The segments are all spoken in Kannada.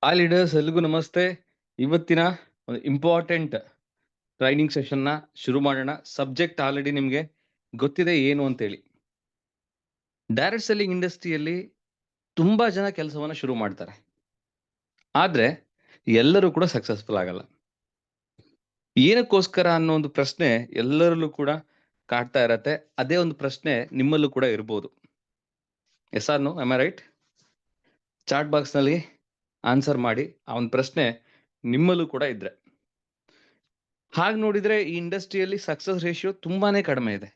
ಆ ಲೀಡರ್ಸ್ ಎಲ್ರಿಗೂ ನಮಸ್ತೆ. ಇವತ್ತಿನ ಒಂದು ಇಂಪಾರ್ಟೆಂಟ್ ಟ್ರೈನಿಂಗ್ ಸೆಷನ್ ನ ಶುರು ಮಾಡೋಣ. ಸಬ್ಜೆಕ್ಟ್ ಆಲ್ರೆಡಿ ನಿಮ್ಗೆ ಗೊತ್ತಿದೆ ಏನು ಅಂತೇಳಿ. ಡೈರೆಕ್ಟ್ ಸೆಲ್ಲಿಂಗ್ ಇಂಡಸ್ಟ್ರಿಯಲ್ಲಿ ತುಂಬಾ ಜನ ಕೆಲಸವನ್ನ ಶುರು ಮಾಡ್ತಾರೆ, ಆದ್ರೆ ಎಲ್ಲರೂ ಕೂಡ ಸಕ್ಸಸ್ಫುಲ್ ಆಗಲ್ಲ. ಏನಕ್ಕೋಸ್ಕರ ಅನ್ನೋ ಒಂದು ಪ್ರಶ್ನೆ ಎಲ್ಲರಲ್ಲೂ ಕೂಡ ಕಾಡ್ತಾ ಇರತ್ತೆ. ಅದೇ ಒಂದು ಪ್ರಶ್ನೆ ನಿಮ್ಮಲ್ಲೂ ಕೂಡ ಇರ್ಬೋದು. Yes or no, am I right? Chat box ನಲ್ಲಿ ಆನ್ಸರ್ ಮಾಡಿ. ಆ ಒಂದು ಪ್ರಶ್ನೆ ನಿಮ್ಮಲ್ಲೂ ಕೂಡ ಇದ್ರೆ, ಹಾಗೆ ನೋಡಿದ್ರೆ ಈ ಇಂಡಸ್ಟ್ರಿಯಲ್ಲಿ ಸಕ್ಸಸ್ ರೇಷಿಯೋ ತುಂಬಾನೇ ಕಡಿಮೆ ಇದೆ.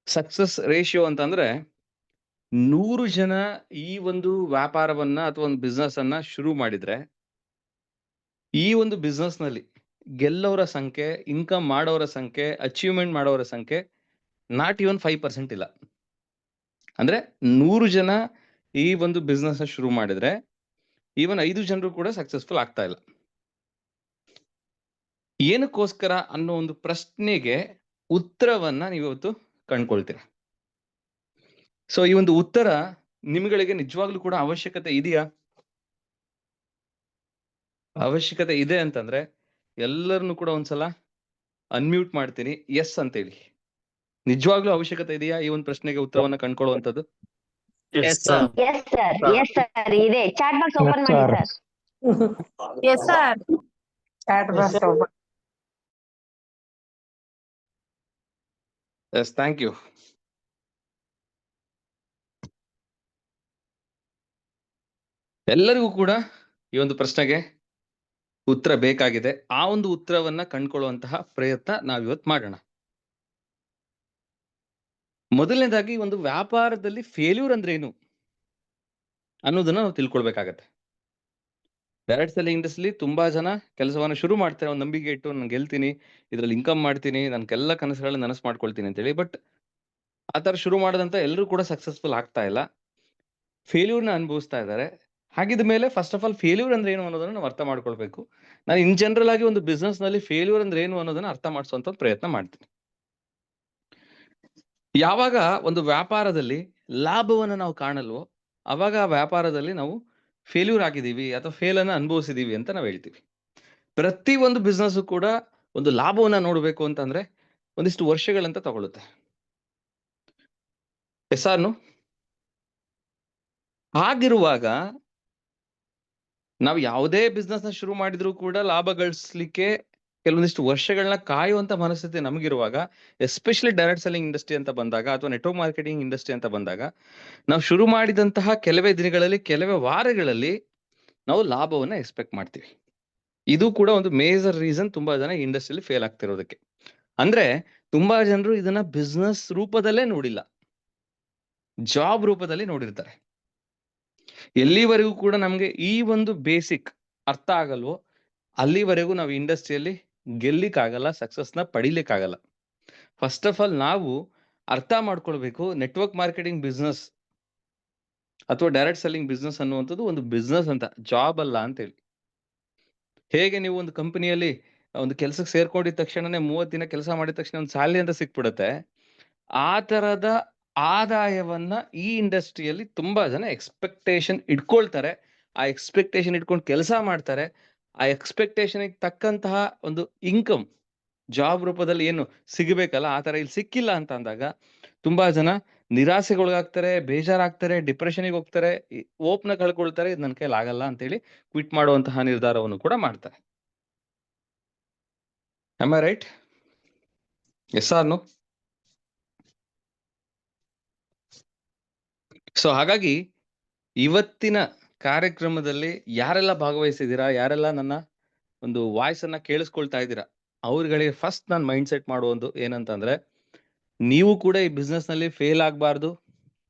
ಸಕ್ಸಸ್ ರೇಷಿಯೋ ಅಂತಂದ್ರೆ 100 ಜನ ಈ ಒಂದು ವ್ಯಾಪಾರವನ್ನ ಅಥವಾ ಒಂದು ಬಿಸ್ನೆಸ್ ಅನ್ನ ಶುರು ಮಾಡಿದ್ರೆ, ಈ ಒಂದು ಬಿಸ್ನೆಸ್ ನಲ್ಲಿ ಗೆಲ್ಲವರ ಸಂಖ್ಯೆ, ಇನ್ಕಮ್ ಮಾಡೋರ ಸಂಖ್ಯೆ, ಅಚೀವ್ಮೆಂಟ್ ಮಾಡೋರ ಸಂಖ್ಯೆ ನಾಟ್ ಇವನ್ 5% ಇಲ್ಲ. ಅಂದ್ರೆ 100 ಜನ ಈ ಒಂದು ಬಿಸ್ನೆಸ್ ಶುರು ಮಾಡಿದ್ರೆ ಈವನ್ 5 ಜನರು ಕೂಡ ಸಕ್ಸಸ್ಫುಲ್ ಆಗ್ತಾ ಇಲ್ಲ. ಏನಕ್ಕೋಸ್ಕರ ಅನ್ನೋ ಒಂದು ಪ್ರಶ್ನೆಗೆ ಉತ್ತರವನ್ನ ನೀವಿವತ್ತು ಕಂಡ್ಕೊಳ್ತೀರಾ. ಸೊ ಈ ಒಂದು ಉತ್ತರ ನಿಮ್ಗಳಿಗೆ ನಿಜವಾಗ್ಲೂ ಕೂಡ ಅವಶ್ಯಕತೆ ಇದೆಯಾ? ಅವಶ್ಯಕತೆ ಇದೆ ಅಂತಂದ್ರೆ ಎಲ್ಲರನ್ನು ಕೂಡ ಒಂದ್ಸಲ ಅನ್ಮ್ಯೂಟ್ ಮಾಡ್ತೀನಿ, ಎಸ್ ಅಂತೇಳಿ. ನಿಜವಾಗ್ಲೂ ಅವಶ್ಯಕತೆ ಇದೆಯಾ ಈ ಒಂದು ಪ್ರಶ್ನೆಗೆ ಉತ್ತರವನ್ನ ಕಂಡ್ಕೊಳ್ಳುವಂಥದ್ದು? Yes sir. ಎಸ್ ಸರ್ ಇದೆ. ಚಾಟ್ ಬಾಕ್ಸ್ ಓಪನ್ ಮಾಡಿ sir. Yes sir. Chat box open. Yes, thank you. ಎಲ್ಲರಿಗೂ ಕೂಡ ಈ ಒಂದು ಪ್ರಶ್ನೆಗೆ ಉತ್ತರ ಬೇಕಾಗಿದೆ. ಆ ಒಂದು ಉತ್ತರವನ್ನ ಕಂಡ್ಕೊಳ್ಳುವಂತಹ ಪ್ರಯತ್ನ ನಾವಿವತ್ತು ಮಾಡೋಣ. ಮೊದಲನೇದಾಗಿ ಒಂದು ವ್ಯಾಪಾರದಲ್ಲಿ ಫೇಲ್ಯೂರ್ ಅಂದ್ರೆ ಏನು ಅನ್ನೋದನ್ನ ನಾವು ತಿಳ್ಕೊಳ್ಬೇಕಾಗತ್ತೆ. ಡೈರೆಕ್ಟ್ ಸೆಲ್ಲಿಂಗ್ ಇಂಡಸ್ಟ್ರಿ ತುಂಬಾ ಜನ ಕೆಲಸವನ್ನ ಶುರು ಮಾಡ್ತಾರೆ, ಒಂದು ನಂಬಿಕೆ ಇಟ್ಟು ನಾನು ಗೆಲ್ತೀನಿ, ಇದ್ರಲ್ಲಿ ಇನ್ಕಮ್ ಮಾಡ್ತೀನಿ, ನನ್ನ ಕನಸುಗಳನ್ನ ನನಸು ಮಾಡ್ಕೊಳ್ತೀನಿ ಅಂತೇಳಿ. ಬಟ್ ಆ ತರ ಶುರು ಮಾಡದಂತ ಎಲ್ಲರೂ ಕೂಡ ಸಕ್ಸಸ್ಫುಲ್ ಆಗ್ತಾ ಇಲ್ಲ, ಫೇಲ್ಯೂರ್ನ ಅನುಭವಿಸ್ತಾ ಇದ್ದಾರೆ. ಹಾಗಿದ ಮೇಲೆ ಫಸ್ಟ್ ಆಫ್ ಆಲ್ ಫೇಲ್ಯೂರ್ ಅಂದ್ರೆ ಏನು ಅನ್ನೋದನ್ನ ನಾವು ಅರ್ಥ ಮಾಡ್ಕೊಳ್ಬೇಕು. ನಾನು ಇನ್ ಜನರಲ್ ಆಗಿ ಒಂದು ಬಿಸ್ನೆಸ್ ನಲ್ಲಿ ಫೇಲ್ಯೂರ್ ಅಂದ್ರೆ ಏನು ಅನ್ನೋದನ್ನ ಅರ್ಥ ಮಾಡಿಸುವಂತ ಪ್ರಯತ್ನ ಮಾಡ್ತೀನಿ. ಯಾವಾಗ ಒಂದು ವ್ಯಾಪಾರದಲ್ಲಿ ಲಾಭವನ್ನ ನಾವು ಕಾಣಲ್ವೋ ಅವಾಗ ಆ ವ್ಯಾಪಾರದಲ್ಲಿ ನಾವು ಫೇಲ್ಯೂರ್ ಆಗಿದ್ದೀವಿ ಅಥವಾ ಫೇಲ್ ಅನ್ನ ಅನುಭವಿಸಿದೀವಿ ಅಂತ ನಾವು ಹೇಳ್ತೀವಿ. ಪ್ರತಿ ಒಂದು ಬಿಸ್ನೆಸ್ ಕೂಡ ಒಂದು ಲಾಭವನ್ನ ನೋಡ್ಬೇಕು ಅಂತಂದ್ರೆ ಒಂದಿಷ್ಟು ವರ್ಷಗಳಂತ ತಗೊಳುತ್ತೆ. ಎಸ್ಸಾರ್ನು ಹಾಗಿರುವಾಗ ನಾವು ಯಾವುದೇ ಬಿಸ್ನೆಸ್ ನ ಶುರು ಮಾಡಿದ್ರು ಕೂಡ ಲಾಭ ಗಳಿಸ್ಲಿಕ್ಕೆ ಕೆಲವೊಂದಿಷ್ಟು ವರ್ಷಗಳನ್ನ ಕಾಯುವಂತ ಮನಸ್ಥಿತಿ ನಮಗಿರುವಾಗ, ಎಸ್ಪೆಷಲಿ ಡೈರೆಕ್ಟ್ ಸೆಲ್ಲಿಂಗ್ ಇಂಡಸ್ಟ್ರಿ ಅಂತ ಬಂದಾಗ ಅಥವಾ ನೆಟ್ವರ್ಕ್ ಮಾರ್ಕೆಟಿಂಗ್ ಇಂಡಸ್ಟ್ರಿ ಅಂತ ಬಂದಾಗ, ನಾವು ಶುರು ಮಾಡಿದಂತಹ ಕೆಲವೇ ದಿನಗಳಲ್ಲಿ, ಕೆಲವೇ ವಾರಗಳಲ್ಲಿ ನಾವು ಲಾಭವನ್ನ ಎಕ್ಸ್ಪೆಕ್ಟ್ ಮಾಡ್ತೀವಿ. ಇದು ಕೂಡ ಒಂದು ಮೇಜರ್ ರೀಸನ್ ತುಂಬಾ ಜನ ಇಂಡಸ್ಟ್ರಿಯಲ್ಲಿ ಫೇಲ್ ಆಗ್ತಿರೋದಕ್ಕೆ. ಅಂದ್ರೆ ತುಂಬಾ ಜನರು ಇದನ್ನ ಬಿಸ್ನೆಸ್ ರೂಪದಲ್ಲೇ ನೋಡಿಲ್ಲ, ಜಾಬ್ ರೂಪದಲ್ಲಿ ನೋಡಿರ್ತಾರೆ. ಎಲ್ಲಿವರೆಗೂ ಕೂಡ ನಮ್ಗೆ ಈ ಒಂದು ಬೇಸಿಕ್ ಅರ್ಥ ಆಗಲ್ವೋ ಅಲ್ಲಿವರೆಗೂ ನಾವು ಇಂಡಸ್ಟ್ರಿಯಲ್ಲಿ ಗೆಲ್ಲಿಕ್ಕಾಗಲ್ಲ, ಸಕ್ಸಸ್ನ ಪಡಿಲಿಕ್ಕಾಗಲ್ಲ. ಫಸ್ಟ್ ಆಫ್ ಆಲ್ ನಾವು ಅರ್ಥ ಮಾಡ್ಕೊಳ್ಬೇಕು, ನೆಟ್ವರ್ಕ್ ಮಾರ್ಕೆಟಿಂಗ್ ಬಿಸ್ನೆಸ್ ಅಥವಾ ಡೈರೆಕ್ಟ್ ಸೆಲ್ಲಿಂಗ್ ಬಿಸ್ನೆಸ್ ಅನ್ನುವಂಥದ್ದು ಒಂದು ಬಿಸ್ನೆಸ್ ಅಂತ, ಜಾಬ್ ಅಲ್ಲ ಅಂತೇಳಿ. ಹೇಗೆ ನೀವು ಒಂದು ಕಂಪನಿಯಲ್ಲಿ ಒಂದು ಕೆಲಸಕ್ಕೆ ಸೇರ್ಕೊಂಡಿದ ತಕ್ಷಣನೇ 30 ದಿನ ಕೆಲಸ ಮಾಡಿದ ತಕ್ಷಣ ಒಂದು ಸ್ಯಾಲರಿ ಅಂತ ಸಿಕ್ಬಿಡುತ್ತೆ, ಆ ತರದ ಆದಾಯವನ್ನ ಈ ಇಂಡಸ್ಟ್ರಿಯಲ್ಲಿ ತುಂಬಾ ಜನ ಎಕ್ಸ್ಪೆಕ್ಟೇಷನ್ ಇಟ್ಕೊಳ್ತಾರೆ. ಆ ಎಕ್ಸ್ಪೆಕ್ಟೇಷನ್ ಇಟ್ಕೊಂಡು ಕೆಲಸ ಮಾಡ್ತಾರೆ. ಆ ಎಕ್ಸ್ಪೆಕ್ಟೇಷನ್ ತಕ್ಕಂತಹ ಒಂದು ಇನ್ಕಮ್ ಜಾಬ್ ರೂಪದಲ್ಲಿ ಏನು ಸಿಗಬೇಕಲ್ಲ, ಆ ತರ ಇಲ್ಲಿ ಸಿಕ್ಕಿಲ್ಲ ಅಂತ ಅಂದಾಗ ತುಂಬಾ ಜನ ನಿರಾಸೆಗೊಳಗಾಗ್ತಾರೆ, ಬೇಜಾರಾಗ್ತಾರೆ, ಡಿಪ್ರೆಷನ್ಗೆ ಹೋಗ್ತಾರೆ, ಓಪ್ನ ಕಳ್ಕೊಳ್ತಾರೆ, ಇದು ನನ್ನ ಕೈಲಿ ಆಗಲ್ಲ ಅಂತೇಳಿ ಕ್ವಿಟ್ ಮಾಡುವಂತಹ ನಿರ್ಧಾರವನ್ನು ಕೂಡ ಮಾಡ್ತಾರೆ. Am I right? Yes or no? So ಹಾಗಾಗಿ ಇವತ್ತಿನ ಕಾರ್ಯಕ್ರಮದಲ್ಲಿ ಯಾರೆಲ್ಲ ಭಾಗವಹಿಸಿದ್ದೀರಾ, ಯಾರೆಲ್ಲ ನನ್ನ ಒಂದು ವಾಯ್ಸ್ ಅನ್ನ ಕೇಳಿಸ್ಕೊಳ್ತಾ ಇದ್ದೀರಾ, ಅವ್ರಗಳಿಗೆ ಫಸ್ಟ್ ನಾನು ಮೈಂಡ್ ಸೆಟ್ ಮಾಡುವುದು ಏನಂತಂದ್ರೆ, ನೀವು ಕೂಡ ಈ ಬಿಸ್ನೆಸ್ ನಲ್ಲಿ ಫೇಲ್ ಆಗಬಾರ್ದು.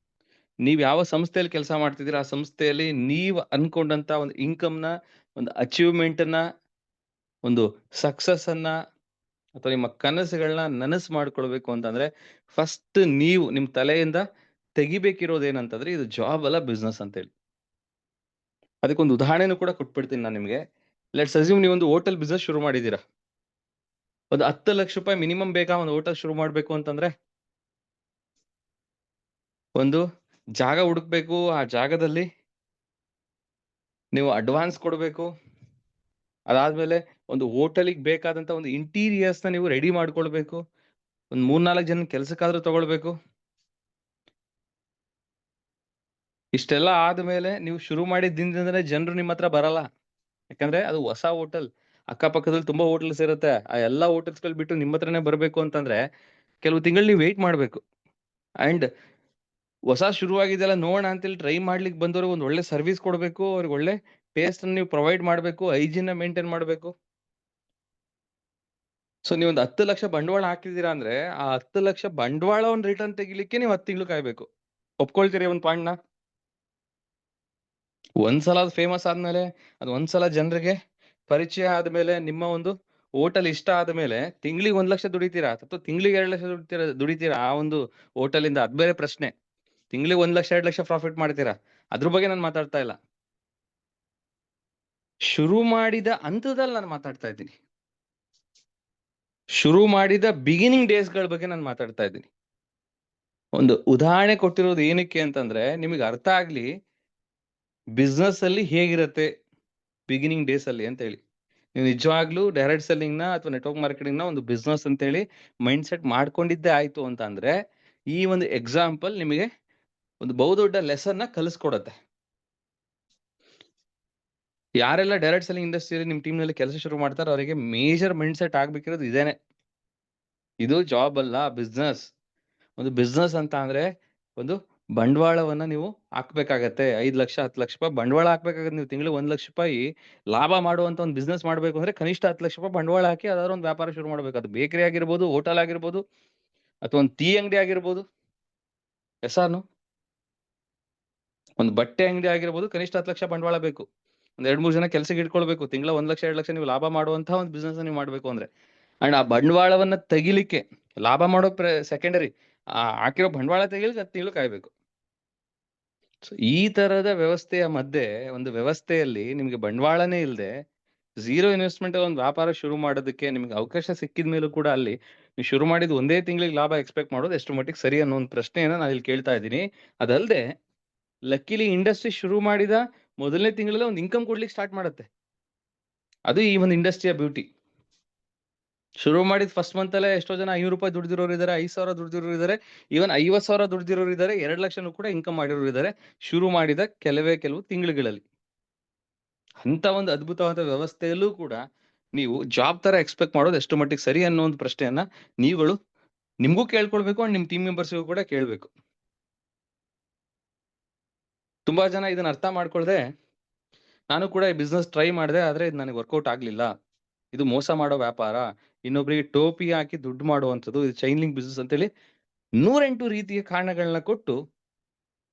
ನೀವು ಯಾವ ಸಂಸ್ಥೆಯಲ್ಲಿ ಕೆಲಸ ಮಾಡ್ತಿದ್ದೀರಾ ಆ ಸಂಸ್ಥೆಯಲ್ಲಿ ನೀವು ಅನ್ಕೊಂಡಂತ ಒಂದು ಇನ್ಕಮ್ನ, ಒಂದು ಅಚೀವ್ಮೆಂಟ್ ಅನ್ನ, ಒಂದು ಸಕ್ಸಸ್ ಅನ್ನ ಅಥವಾ ನಿಮ್ಮ ಕನಸುಗಳನ್ನ ನನಸು ಮಾಡ್ಕೊಳ್ಬೇಕು ಅಂತಂದ್ರೆ ಫಸ್ಟ್ ನೀವು ನಿಮ್ ತಲೆಯಿಂದ ತೆಗಿಬೇಕಿರೋದೇನಂತಂದ್ರೆ ಇದು ಜಾಬ್ ಅಲ್ಲ, ಬಿಸ್ನೆಸ್ ಅಂತೇಳಿ. ಅದಕ್ಕೊಂದು ಉದಾಹರಣೆನೂ ಕೂಡ ಕೊಟ್ಬಿಡ್ತೀನಿ ನಾನು ನಿಮ್ಗೆ. ಲೆಟ್ಸ್ ಅಸ್ಯೂಮ್ ನೀವು ಒಂದು ಹೋಟೆಲ್ ಬಿಸ್ನೆಸ್ ಶುರು ಮಾಡಿದ್ದೀರಾ. ಒಂದು 10 ಲಕ್ಷ ರೂಪಾಯಿ ಮಿನಿಮಮ್ ಬೇಕಾ ಒಂದು ಹೋಟೆಲ್ ಶುರು ಮಾಡ್ಬೇಕು ಅಂತಂದ್ರೆ? ಒಂದು ಜಾಗ ಹುಡುಕ್ಬೇಕು, ಆ ಜಾಗದಲ್ಲಿ ನೀವು ಅಡ್ವಾನ್ಸ್ ಕೊಡಬೇಕು. ಅದಾದ್ಮೇಲೆ ಒಂದು ಹೋಟೆಲಿಗೆ ಬೇಕಾದಂತ ಒಂದು ಇಂಟೀರಿಯರ್ಸ್ ನ ನೀವು ರೆಡಿ ಮಾಡ್ಕೊಳ್ಬೇಕು. ಒಂದ್ 3-4 ಜನ ಕೆಲ್ಸಕ್ಕಾದ್ರೂ ತಗೊಳ್ಬೇಕು. ಇಷ್ಟೆಲ್ಲ ಆದ್ಮೇಲೆ ನೀವು ಶುರು ಮಾಡಿದ ದಿನದಿಂದನೇ ಜನರು ನಿಮ್ಮ ಹತ್ರ ಬರಲ್ಲ. ಯಾಕಂದ್ರೆ ಅದು ಹೊಸ ಹೋಟೆಲ್. ಅಕ್ಕಪಕ್ಕದಲ್ಲಿ ತುಂಬಾ ಹೋಟೆಲ್ಸ್ ಇರುತ್ತೆ. ಆ ಎಲ್ಲಾ ಹೋಟೆಲ್ಸ್ಗಳು ಬಿಟ್ಟು ನಿಮ್ಮ ಹತ್ರನೇ ಬರ್ಬೇಕು ಅಂತಂದ್ರೆ ಕೆಲವು ತಿಂಗಳು ನೀವು ವೇಟ್ ಮಾಡ್ಬೇಕು. ಅಂಡ್ ಹೊಸ ಶುರುವಾಗಿದೆಲ್ಲ ನೋಡೋಣ ಅಂತೇಳಿ ಟ್ರೈ ಮಾಡ್ಲಿಕ್ಕೆ ಬಂದವ್ರಿಗೆ ಒಂದು ಒಳ್ಳೆ ಸರ್ವಿಸ್ ಕೊಡಬೇಕು. ಅವ್ರಿಗೆ ಒಳ್ಳೆ ಟೇಸ್ಟ್ ನೀವು ಪ್ರೊವೈಡ್ ಮಾಡಬೇಕು. ಹೈಜೀನ್ ಮೇಂಟೈನ್ ಮಾಡಬೇಕು. ಸೊ ನೀವು ಒಂದು 10 ಲಕ್ಷ ಬಂಡವಾಳ ಹಾಕಿದೀರಾ ಅಂದ್ರೆ ಆ 10 ಲಕ್ಷ ಬಂಡವಾಳವನ್ನು ರಿಟರ್ನ್ ತೆಗಿಲಿಕ್ಕೆ ನೀವು 10 ತಿಂಗಳು ಕಾಯ್ಬೇಕು. ಒಪ್ಕೊಳ್ತೀರಿ ಒಂದು ಪಾಯಿಂಟ್ ನ? ಒಂದ್ಸಲ ಅದು ಫೇಮಸ್ ಆದ್ಮೇಲೆ, ಅದು ಒಂದ್ಸಲ ಜನರಿಗೆ ಪರಿಚಯ ಆದ್ಮೇಲೆ, ನಿಮ್ಮ ಒಂದು ಹೋಟೆಲ್ ಇಷ್ಟ ಆದ್ಮೇಲೆ ತಿಂಗಳಿಗೆ 1 ಲಕ್ಷ ದುಡಿತೀರಾ ಅಥವಾ ತಿಂಗಳಿಗೆ 2 ಲಕ್ಷ ದುಡಿತೀರಾ ಆ ಒಂದು ಹೋಟೆಲ್ ಇಂದ, ಅದ್ ಬೇರೆ ಪ್ರಶ್ನೆ. ತಿಂಗಳಿಗೆ 1 ಲಕ್ಷ 2 ಲಕ್ಷ ಪ್ರಾಫಿಟ್ ಮಾಡ್ತೀರಾ, ಅದ್ರ ಬಗ್ಗೆ ನಾನು ಮಾತಾಡ್ತಾ ಇಲ್ಲ. ಶುರು ಮಾಡಿದ ಹಂತದಲ್ಲಿ ನಾನು ಮಾತಾಡ್ತಾ ಇದ್ದೀನಿ. ಶುರು ಮಾಡಿದ ಬಿಗಿನಿಂಗ್ ಡೇಸ್ ಗಳ ಬಗ್ಗೆ ನಾನು ಮಾತಾಡ್ತಾ ಇದ್ದೀನಿ. ಒಂದು ಉದಾಹರಣೆ ಕೊಟ್ಟಿರೋದು ಏನಕ್ಕೆ ಅಂತಂದ್ರೆ ನಿಮಗೆ ಅರ್ಥ ಆಗ್ಲಿ ಬಿಸ್ನೆಸ್ ಅಲ್ಲಿ ಹೇಗಿರತ್ತೆ ಬಿಗಿನಿಂಗ್ ಡೇಸ್ ಅಲ್ಲಿ ಅಂತ ಹೇಳಿ. ನೀವು ನಿಜವಾಗ್ಲೂ ಡೈರೆಕ್ಟ್ ಸೆಲ್ಲಿಂಗ್ ನ ಅಥವಾ ನೆಟ್ವರ್ಕ್ ಮಾರ್ಕೆಟಿಂಗ್ ನ ಒಂದು ಬಿಸ್ನೆಸ್ ಅಂತ ಹೇಳಿ ಮೈಂಡ್ ಸೆಟ್ ಮಾಡ್ಕೊಂಡಿದ್ದೇ ಆಯ್ತು ಅಂತ ಅಂದ್ರೆ ಈ ಒಂದು ಎಕ್ಸಾಂಪಲ್ ನಿಮಗೆ ಒಂದು ಬಹುದೊಡ್ಡ ಲೆಸನ್ ನ ಕಲಿಸ್ಕೊಡತ್ತೆ. ಯಾರೆಲ್ಲ ಡೈರೆಕ್ಟ್ ಸೆಲ್ಲಿಂಗ್ ಇಂಡಸ್ಟ್ರಿಯಲ್ಲಿ ನಿಮ್ ಟೀಮ್ ನಲ್ಲಿ ಕೆಲಸ ಶುರು ಮಾಡ್ತಾರೋ ಅವರಿಗೆ ಮೇಜರ್ ಮೈಂಡ್ ಸೆಟ್ ಆಗ್ಬೇಕಿರೋದು ಇದೇನೆ. ಇದು ಜಾಬ್ ಅಲ್ಲ, ಬಿಸ್ನೆಸ್. ಒಂದು ಬಿಸ್ನೆಸ್ ಅಂತ ಅಂದ್ರೆ ಒಂದು ಬಂಡವಾಳವನ್ನ ನೀವು ಹಾಕ್ಬೇಕಾಗತ್ತೆ. 5 ಲಕ್ಷ 10 ಲಕ್ಷ ರೂಪಾಯಿ ಬಂಡವಾಳ ಹಾಕ್ಬೇಕಾಗತ್ತೆ. ನೀವು ತಿಂಗಳಿಗೆ 1 ಲಕ್ಷ ರೂಪಾಯಿ ಲಾಭ ಮಾಡುವಂತ ಒಂದು ಬಿಸ್ನೆಸ್ ಮಾಡ್ಬೇಕು ಅಂದ್ರೆ ಕನಿಷ್ಠ 10 ಲಕ್ಷ ರೂಪಾಯಿ ಬಂಡವಾಳ ಹಾಕಿ ಯಾವ್ದಾದ್ರು ಒಂದು ವ್ಯಾಪಾರ ಶುರು ಮಾಡ್ಬೇಕು. ಅದು ಬೇಕರಿ ಆಗಿರ್ಬೋದು, ಹೋಟೆಲ್ ಆಗಿರ್ಬೋದು, ಅಥವಾ ಒಂದು ಟೀ ಅಂಗಡಿ ಆಗಿರ್ಬೋದು, ಹೆಸರು ಒಂದು ಬಟ್ಟೆ ಅಂಗಡಿ ಆಗಿರ್ಬೋದು. ಕನಿಷ್ಠ 10 ಲಕ್ಷ ಬಂಡವಾಳ ಬೇಕು. ಒಂದ್ 2-3 ಜನ ಕೆಲಸಕ್ಕೆ ಇಟ್ಕೊಳ್ಬೇಕು. ತಿಂಗಳ 1 ಲಕ್ಷ 2 ಲಕ್ಷ ನೀವು ಲಾಭ ಮಾಡುವಂತಹ ಒಂದು ಬಿಸ್ನೆಸ್ ನೀವು ಮಾಡ್ಬೇಕು ಅಂದ್ರೆ, ಅಂಡ್ ಆ ಬಂಡವಾಳವನ್ನ ತೆಗಿಲಿಕ್ಕೆ ಲಾಭ ಮಾಡೋ ಸೆಕೆಂಡರಿ, ಹಾಕಿರೋ ಬಂಡವಾಳ ತೆಗಿಲಿಕ್ಕೆ 10 ತಿಂಗಳು ಕಾಯ್ಬೇಕು. ಸೊ ಈ ತರದ ವ್ಯವಸ್ಥೆಯ ಮಧ್ಯೆ ಒಂದು ವ್ಯವಸ್ಥೆಯಲ್ಲಿ ನಿಮ್ಗೆ ಬಂಡವಾಳನೇ ಇಲ್ಲದೆ ಝೀರೋ ಇನ್ವೆಸ್ಟ್ಮೆಂಟ್ ಒಂದು ವ್ಯಾಪಾರ ಶುರು ಮಾಡೋದಕ್ಕೆ ನಿಮ್ಗೆ ಅವಕಾಶ ಸಿಕ್ಕಿದ ಮೇಲೂ ಕೂಡ ಅಲ್ಲಿ ನೀವು ಶುರು ಮಾಡಿದ ಒಂದೇ ತಿಂಗಳಿಗೆ ಲಾಭ ಎಕ್ಸ್ಪೆಕ್ಟ್ ಮಾಡೋದು ಎಷ್ಟು ಮಟ್ಟಿಗೆ ಸರಿ ಅನ್ನೋ ಒಂದು ಪ್ರಶ್ನೆಯನ್ನ ನಾನು ಇಲ್ಲಿ ಕೇಳ್ತಾ ಇದ್ದೀನಿ. ಅದಲ್ಲದೆ ಲಕ್ಕಿಲಿ ಇಂಡಸ್ಟ್ರಿ ಶುರು ಮಾಡಿದ ಮೊದಲನೇ ತಿಂಗಳಲ್ಲೇ ಒಂದು ಇನ್ಕಮ್ ಕೊಡ್ಲಿಕ್ಕೆ ಸ್ಟಾರ್ಟ್ ಮಾಡುತ್ತೆ. ಅದು ಈ ಒಂದು ಇಂಡಸ್ಟ್ರಿಯ ಬ್ಯೂಟಿ. ಶುರು ಮಾಡಿದ ಫಸ್ಟ್ ಮಂತ್ ಅಲ್ಲೇ ಎಷ್ಟೋ ಜನ 500 ರೂಪಾಯಿ ದುಡ್ದಿರೋರು ಇದಾರೆ, 5,000 ದುಡ್ದಿರೋರು ಇದಾರೆ, ಈವನ್ 50,000 ದುಡ್ದಿರೋರು ಇದಾರೆ, 2 ಲಕ್ಷನೂ ಕೂಡ ಇನ್ಕಮ್ ಮಾಡಿರೋರು ಇದಾರೆ ಶುರು ಮಾಡಿದ ಕೆಲವು ತಿಂಗಳುಗಳಲ್ಲಿ. ಅಂತ ಒಂದು ಅದ್ಭುತವಾದ ವ್ಯವಸ್ಥೆಯಲ್ಲೂ ಕೂಡ ನೀವು ಜಾಬ್ ತರ ಎಕ್ಸ್ಪೆಕ್ಟ್ ಮಾಡೋದು ಎಷ್ಟು ಮಟ್ಟಿಗೆ ಸರಿ ಅನ್ನೋ ಒಂದು ಪ್ರಶ್ನೆಯನ್ನ ನೀವುಗಳು ನಿಮ್ಗೂ ಕೇಳ್ಕೊಳ್ಬೇಕು ಅಂಡ್ ನಿಮ್ ಟೀಮ್ ಮೆಂಬರ್ಸ್ಗೂ ಕೂಡ ಕೇಳ್ಬೇಕು. ತುಂಬಾ ಜನ ಇದನ್ನ ಅರ್ಥ ಮಾಡ್ಕೊಳ್ದೆ ನಾನು ಕೂಡ ಈ ಬಿಸ್ನೆಸ್ ಟ್ರೈ ಮಾಡಿದೆ, ಆದ್ರೆ ಇದು ನನಗೆ ವರ್ಕೌಟ್ ಆಗ್ಲಿಲ್ಲ, ಇದು ಮೋಸ ಮಾಡೋ ವ್ಯಾಪಾರ, ಇನ್ನೊಬ್ರಿಗೆ ಟೋಪಿ ಹಾಕಿ ದುಡ್ಡು ಮಾಡುವಂಥದ್ದು, ಇದು ಚೈನ್ ಲಿಂಕ್ ಬಿಸ್ನೆಸ್ ಅಂತೇಳಿ 108 ರೀತಿಯ ಕಾರಣಗಳನ್ನ ಕೊಟ್ಟು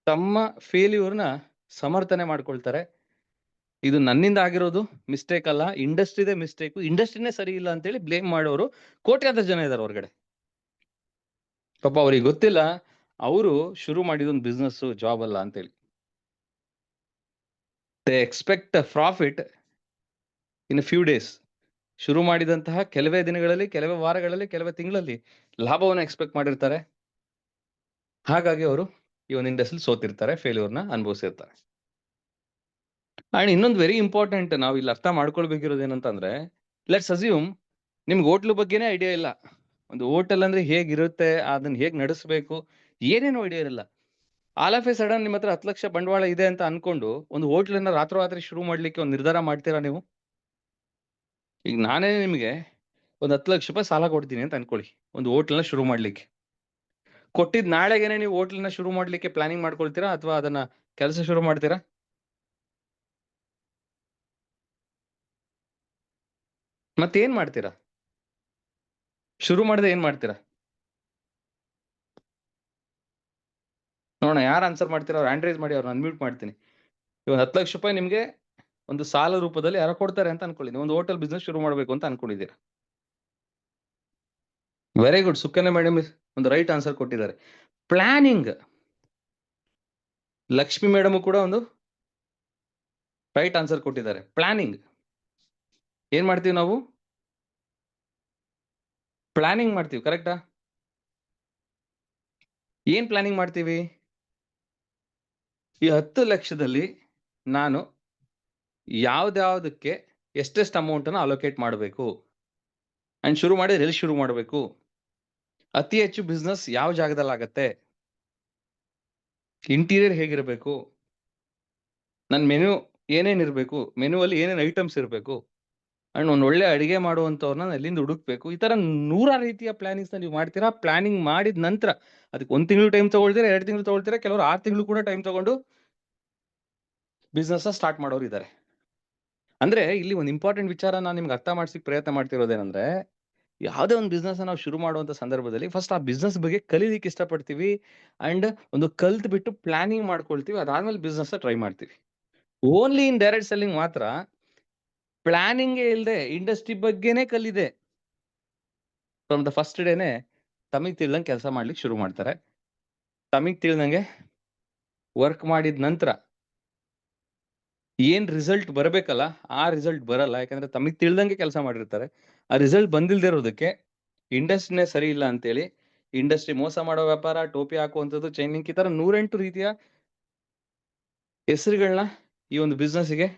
ತಮ್ಮ ಫೇಲ್ಯೂರ್ನ ಸಮರ್ಥನೆ ಮಾಡ್ಕೊಳ್ತಾರೆ. ಇದು ನನ್ನಿಂದ ಆಗಿರೋದು ಮಿಸ್ಟೇಕ್ ಅಲ್ಲ, ಇಂಡಸ್ಟ್ರಿದೇ ಮಿಸ್ಟೇಕ್, ಇಂಡಸ್ಟ್ರಿನೇ ಸರಿ ಇಲ್ಲ ಅಂತೇಳಿ ಬ್ಲೇಮ್ ಮಾಡೋರು ಕೋಟ್ಯಾಂತರ ಜನ ಇದಾರೆ ಹೊರಗಡೆ. ಪಾಪ ಅವ್ರಿಗೆ ಗೊತ್ತಿಲ್ಲ ಅವರು ಶುರು ಮಾಡಿದೊಂದು ಬಿಸ್ನೆಸ್ ಜಾಬ್ ಅಲ್ಲ ಅಂತೇಳಿ. They expect profit in few days. ಶುರು ಮಾಡಿದಂತಹ ಕೆಲವೇ ದಿನಗಳಲ್ಲಿ, ಕೆಲವೇ ವಾರಗಳಲ್ಲಿ, ಕೆಲವೇ ತಿಂಗಳಲ್ಲಿ ಲಾಭವನ್ನು ಎಕ್ಸ್ಪೆಕ್ಟ್ ಮಾಡಿರ್ತಾರೆ. ಹಾಗಾಗಿ ಅವರು ಈ ಒಂದು ಇಂಡಸ್ಟ್ರಿ ಸೋತಿರ್ತಾರೆ, ಫೇಲ್ಯೂರ್ನ ಅನುಭವಿಸಿರ್ತಾರೆ. ಅಂಡ್ ಇನ್ನೊಂದು ವೆರಿ ಇಂಪಾರ್ಟೆಂಟ್ ನಾವು ಇಲ್ಲಿ ಅರ್ಥ ಮಾಡ್ಕೊಳ್ಬೇಕಿರೋದು ಏನಂತಂದ್ರೆ, ಲೆಟ್ಸ್ ಅಸ್ಯೂಮ್ ನಿಮ್ಗೆ ಹೋಟ್ಲ್ ಬಗ್ಗೆನೇ ಐಡಿಯಾ ಇಲ್ಲ. ಒಂದು ಹೋಟೆಲ್ ಅಂದ್ರೆ ಹೇಗಿರುತ್ತೆ, ಅದನ್ನ ಹೇಗ್ ನಡೆಸಬೇಕು, ಏನೇನೋ ಐಡಿಯಾ ಇರಲ್ಲ. ಆಲ್ ಆಫ್ ಎ ಸಡನ್ ನಿಮ್ಮ ಹತ್ರ 10 ಲಕ್ಷ ಬಂಡವಾಳ ಇದೆ ಅಂತ ಅನ್ಕೊಂಡು ಒಂದು ಹೋಟ್ಲನ್ನ ರಾತ್ರಿ ಶುರು ಮಾಡ್ಲಿಕ್ಕೆ ಒಂದು ನಿರ್ಧಾರ ಮಾಡ್ತೀರಾ ನೀವು? ಈಗ ನಾನೇ ನಿಮಗೆ ಒಂದು 10 ಲಕ್ಷ ರೂಪಾಯಿ ಸಾಲ ಕೊಡ್ತೀನಿ ಅಂತ ಅನ್ಕೊಳ್ಳಿ, ಒಂದು ಹೋಟ್ಲನ್ನ ಶುರು ಮಾಡ್ಲಿಕ್ಕೆ. ಕೊಟ್ಟಿದ್ ನಾಳೆಗೇನೆ ನೀವು ಹೋಟ್ಲನ್ನ ಶುರು ಮಾಡ್ಲಿಕ್ಕೆ ಪ್ಲಾನಿಂಗ್ ಮಾಡ್ಕೊಳ್ತೀರಾ ಅಥವಾ ಅದನ್ನ ಕೆಲಸ ಶುರು ಮಾಡ್ತೀರಾ? ಮತ್ತೇನ್ ಮಾಡ್ತೀರಾ? ಶುರು ಮಾಡದೆ ಏನ್ ಮಾಡ್ತೀರಾ? ನೋಡೋಣ ಯಾರು ಆನ್ಸರ್ ಮಾಡ್ತೀರಾ, ಅವ್ರು ಹ್ಯಾಂಡ್ ರೈಸ್ ಮಾಡಿ, ಅವ್ರನ್ನ ಅನ್ಮ್ಯೂಟ್ ಮಾಡ್ತೀನಿ. ಇವಾಗ 10 ಲಕ್ಷ ರೂಪಾಯಿ ನಿಮ್ಗೆ ಒಂದು ಸಾಲ ರೂಪದಲ್ಲಿ ಯಾರೋ ಕೊಡ್ತಾರೆ ಅಂತ ಅನ್ಕೊಳ್ಳಿ. ನೀವು ಒಂದು ಹೋಟೆಲ್ ಬಿಸ್ನೆಸ್ ಶುರು ಮಾಡ್ಬೇಕು ಅಂತ ಅನ್ಕೊಂಡಿದ್ದೀರಾ. ವೆರಿ ಗುಡ್, ಸುಕನ್ಯಾ ಮೇಡಮ್ ಒಂದು ರೈಟ್ ಆನ್ಸರ್ ಕೊಟ್ಟಿದ್ದಾರೆ. ಪ್ಲಾನಿಂಗ್. ಲಕ್ಷ್ಮಿ ಮೇಡಮ್ ಕೂಡ ಒಂದು ರೈಟ್ ಆನ್ಸರ್ ಕೊಟ್ಟಿದ್ದಾರೆ. ಪ್ಲಾನಿಂಗ್ ಏನ್ ಮಾಡ್ತೀವಿ ನಾವು? ಪ್ಲಾನಿಂಗ್ ಮಾಡ್ತೀವಿ, ಕರೆಕ್ಟಾ? ಏನ್ ಪ್ಲಾನಿಂಗ್ ಮಾಡ್ತೀವಿ? ಈ 10 ಲಕ್ಷದಲ್ಲಿ ನಾನು ಯಾವ್ದ್ಯಾವ್ದಕ್ಕೆ ಎಷ್ಟೆಷ್ಟು ಅಮೌಂಟ್ ಅನ್ನ ಅಲೋಕೇಟ್ ಮಾಡಬೇಕು ಅಂಡ್ ಶುರು ಮಾಡಿದ್ರೆ ಎಲ್ಲಿ ಶುರು ಮಾಡಬೇಕು, ಅತಿ ಹೆಚ್ಚು ಬಿಸ್ನೆಸ್ ಯಾವ ಜಾಗದಲ್ಲಿ ಆಗತ್ತೆ, ಇಂಟೀರಿಯರ್ ಹೇಗಿರಬೇಕು, ನನ್ನ ಮೆನು ಏನೇನ್ ಇರಬೇಕು, ಮೆನು ಅಲ್ಲಿ ಏನೇನ್ ಐಟಮ್ಸ್ ಇರಬೇಕು, ಅಂಡ್ ಒಂದ್ ಒಳ್ಳೆ ಅಡಿಗೆ ಮಾಡುವಂತವ್ರನ್ನ ಎಲ್ಲಿಂದ ಹುಡುಕ್ಬೇಕು. ಈ ತರ 100 ರೀತಿಯ ಪ್ಲಾನಿಂಗ್ಸ್ ನೀವು ಮಾಡ್ತೀರಾ. ಪ್ಲಾನಿಂಗ್ ಮಾಡಿದ ನಂತರ ಅದಕ್ಕೆ 1 ತಿಂಗಳು ಟೈಮ್ ತಗೊಳ್ತೀರಾ, 2 ತಿಂಗಳು ತಗೊಳ್ತೀರಾ, ಕೆಲವರು 6 ತಿಂಗಳು ಕೂಡ ಟೈಮ್ ತಗೊಂಡು ಬಿಸ್ನೆಸ್ ಸ್ಟಾರ್ಟ್ ಮಾಡೋರು ಇದ್ದಾರೆ. ಅಂದ್ರೆ ಇಲ್ಲಿ ಒಂದು ಇಂಪಾರ್ಟೆಂಟ್ ವಿಚಾರ ನಾನು ನಿಮ್ಗೆ ಅರ್ಥ ಮಾಡಿಸಿ ಪ್ರಯತ್ನ ಮಾಡ್ತಿರೋದೇನಂದ್ರೆ, ಯಾವುದೇ ಒಂದು ಬಿಸ್ನೆಸ್ ನಾವು ಶುರು ಮಾಡುವಂತ ಸಂದರ್ಭದಲ್ಲಿ ಫಸ್ಟ್ ಆ ಬಿಸ್ನೆಸ್ ಬಗ್ಗೆ ಕಲೀಲಿಕ್ಕೆ ಇಷ್ಟಪಡ್ತೀವಿ ಅಂಡ್ ಒಂದು ಕಲ್ತ್ ಬಿಟ್ಟು ಪ್ಲಾನಿಂಗ್ ಮಾಡ್ಕೊಳ್ತೀವಿ. ಅದಾದ್ಮೇಲೆ ಬಿಸ್ನೆಸ್ ಟ್ರೈ ಮಾಡ್ತೀವಿ. ಓನ್ಲಿ ಇನ್ ಡೈರೆಕ್ಟ್ ಸೆಲ್ಲಿಂಗ್ ಮಾತ್ರ ಪ್ಲಾನಿಂಗ್ ಇಲ್ಲದೆ ಇಂಡಸ್ಟ್ರಿ ಬಗ್ಗೆನೇ ಕಲಿದೆ ಫ್ರಮ್ ದ ಫಸ್ಟ್ ಡೇನೆ ತಮಿಗ್ ತಿಳಿದಂಗೆ ಕೆಲಸ ಮಾಡ್ಲಿಕ್ಕೆ ಶುರು ಮಾಡ್ತಾರೆ. ತಮಿಗ್ ತಿಳಿದಂಗೆ ವರ್ಕ್ ಮಾಡಿದ ನಂತರ ಏನ್ ರಿಸಲ್ಟ್ ಬರಬೇಕಲ್ಲ ಆ ರಿಸಲ್ಟ್ ಬರಲ್ಲ. ಯಾಕಂದ್ರೆ ತಮಿಗ್ ತಿಳಿದಂಗೆ ಕೆಲಸ ಮಾಡಿರ್ತಾರೆ. ಆ ರಿಸಲ್ಟ್ ಬಂದಿಲ್ದೇ ಇರೋದಕ್ಕೆ ಇಂಡಸ್ಟ್ರಿನೇ ಸರಿ ಇಲ್ಲ ಅಂತೇಳಿ ಇಂಡಸ್ಟ್ರಿ ಮೋಸ ಮಾಡೋ ವ್ಯಾಪಾರ, ಟೋಪಿ ಹಾಕುವಂಥದ್ದು, ಚೈನ್ ಲಿಂಕ್, ಈ ತರ 108 ರೀತಿಯ ಹೆಸರುಗಳನ್ನ ಈ ಒಂದು ಬಿಸ್ನೆಸ್ಗೆ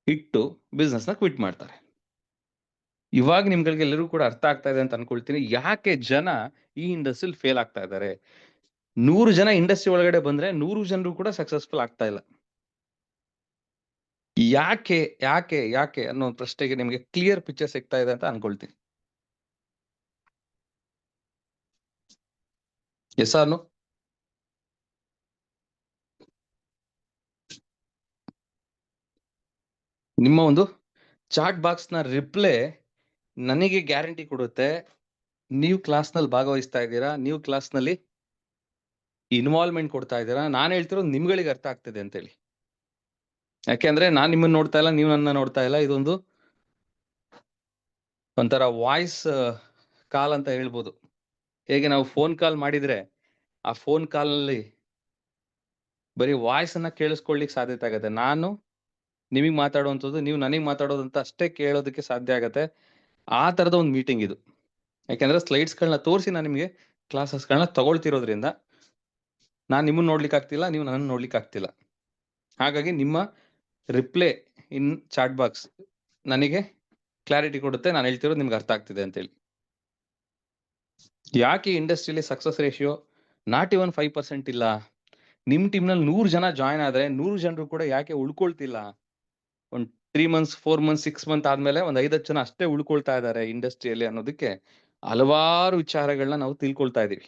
ಇಟ್ಟು ಬಿಸ್ನೆಸ್ ನ ಕ್ವಿಟ್ ಮಾಡ್ತಾರೆ. ಇವಾಗ ನಿಮ್ಗಳಿಗೆಲ್ಲರಿಗೂ ಕೂಡ ಅರ್ಥ ಆಗ್ತಾ ಇದೆ ಅಂತ ಅನ್ಕೊಳ್ತೀನಿ ಯಾಕೆ ಜನ ಈ ಇಂಡಸ್ಟ್ರಿಯಲ್ಲಿ ಫೇಲ್ ಆಗ್ತಾ ಇದ್ದಾರೆ. 100 ಜನ ಇಂಡಸ್ಟ್ರಿ ಒಳಗಡೆ ಬಂದ್ರೆ 100 ಜನರು ಕೂಡ ಸಕ್ಸಸ್ಫುಲ್ ಆಗ್ತಾ ಇಲ್ಲ. ಯಾಕೆ ಯಾಕೆ ಯಾಕೆ ಅನ್ನೋ ಒಂದು ಪ್ರಶ್ನೆಗೆ ನಿಮಗೆ ಕ್ಲಿಯರ್ ಪಿಕ್ಚರ್ ಸಿಗ್ತಾ ಇದೆ ಅಂತ ಅನ್ಕೊಳ್ತೀನಿ. Yes or no? ನಿಮ್ಮ ಒಂದು ಚಾಟ್ ಬಾಕ್ಸ್ ನ ರಿಪ್ಲೈ ನನಗೆ ಗ್ಯಾರಂಟಿ ಕೊಡುತ್ತೆ ನೀವು ಕ್ಲಾಸ್ ನಲ್ಲಿ ಭಾಗವಹಿಸ್ತಾ ಇದ್ದೀರಾ, ನೀವು ಕ್ಲಾಸ್ ನಲ್ಲಿ ಇನ್ವಾಲ್ವ್ಮೆಂಟ್ ಕೊಡ್ತಾ ಇದ್ದೀರಾ. ನಾನು ಹೇಳ್ತಿರೋದು ನಿಮ್ಗಳಿಗೆ ಅರ್ಥ ಆಗ್ತಿದೆ ಅಂತೇಳಿ. ಯಾಕೆಂದ್ರೆ ನಾನ್ ನಿಮ್ಮನ್ನ ನೋಡ್ತಾ ಇಲ್ಲ, ನೀವು ನನ್ನ ನೋಡ್ತಾ ಇಲ್ಲ. ಇದೊಂದು ಒಂಥರ ವಾಯ್ಸ್ ಕಾಲ್ ಅಂತ ಹೇಳ್ಬೋದು. ಹೇಗೆ ನಾವು ಫೋನ್ ಕಾಲ್ ಮಾಡಿದ್ರೆ ಆ ಫೋನ್ ಕಾಲ್ ನಲ್ಲಿ ಬರೀ ವಾಯ್ಸ್ ಅನ್ನ ಕೇಳಿಸ್ಕೊಳ್ಳಿಕ್ ಸಾಧ್ಯತೆ ಆಗತ್ತೆ. ನಾನು ನಿಮಗ್ ಮಾತಾಡುವಂಥದ್ದು, ನೀವು ನನಗ್ ಮಾತಾಡೋದಂತ ಅಷ್ಟೇ ಕೇಳೋದಕ್ಕೆ ಸಾಧ್ಯ ಆಗತ್ತೆ. ಆ ತರದ ಒಂದು ಮೀಟಿಂಗ್ ಇದು. ಯಾಕೆಂದ್ರೆ ಸ್ಲೈಡ್ಸ್ ಗಳನ್ನ ತೋರಿಸಿ ನಾನು ನಿಮಗೆ ಕ್ಲಾಸಸ್ಗಳನ್ನ ತಗೊಳ್ತಿರೋದ್ರಿಂದ ನಾನು ನಿಮ್ಮನ್ನ ನೋಡ್ಲಿಕ್ಕೆ ಆಗ್ತಿಲ್ಲ, ನೀವು ನನ್ನ ನೋಡ್ಲಿಕ್ಕೆ ಆಗ್ತಿಲ್ಲ. ಹಾಗಾಗಿ ನಿಮ್ಮ ರಿಪ್ಲೈ ಇನ್ ಚಾಟ್ ಬಾಕ್ಸ್ ನನಗೆ ಕ್ಲಾರಿಟಿ ಕೊಡುತ್ತೆ ನಾನು ಹೇಳ್ತಿರೋದು ನಿಮ್ಗೆ ಅರ್ಥ ಆಗ್ತಿದೆ ಅಂತೇಳಿ. ಯಾಕೆ ಇಂಡಸ್ಟ್ರಿಯಲ್ಲಿ ಸಕ್ಸಸ್ ರೇಷಿಯೋ ನಾಟ್ ಇವನ್ 5% ಇಲ್ಲ? ನಿಮ್ ಟೀಮ್ ನಲ್ಲಿ 100 ಜನ ಜಾಯ್ನ್ ಆದ್ರೆ 100 ಜನರು ಕೂಡ ಯಾಕೆ ಉಳ್ಕೊಳ್ತಿಲ್ಲ? ಒಂದ್ 3 months 4 months 6 months ಆದ್ಮೇಲೆ ಒಂದ್ 5-10 ಜನ ಅಷ್ಟೇ ಉಳ್ಕೊಳ್ತಾ ಇದ್ದಾರೆ ಇಂಡಸ್ಟ್ರಿಯಲ್ಲಿ ಅನ್ನೋದಕ್ಕೆ ಹಲವಾರು ವಿಚಾರಗಳನ್ನ ನಾವು ತಿಳ್ಕೊಳ್ತಾ ಇದೀವಿ.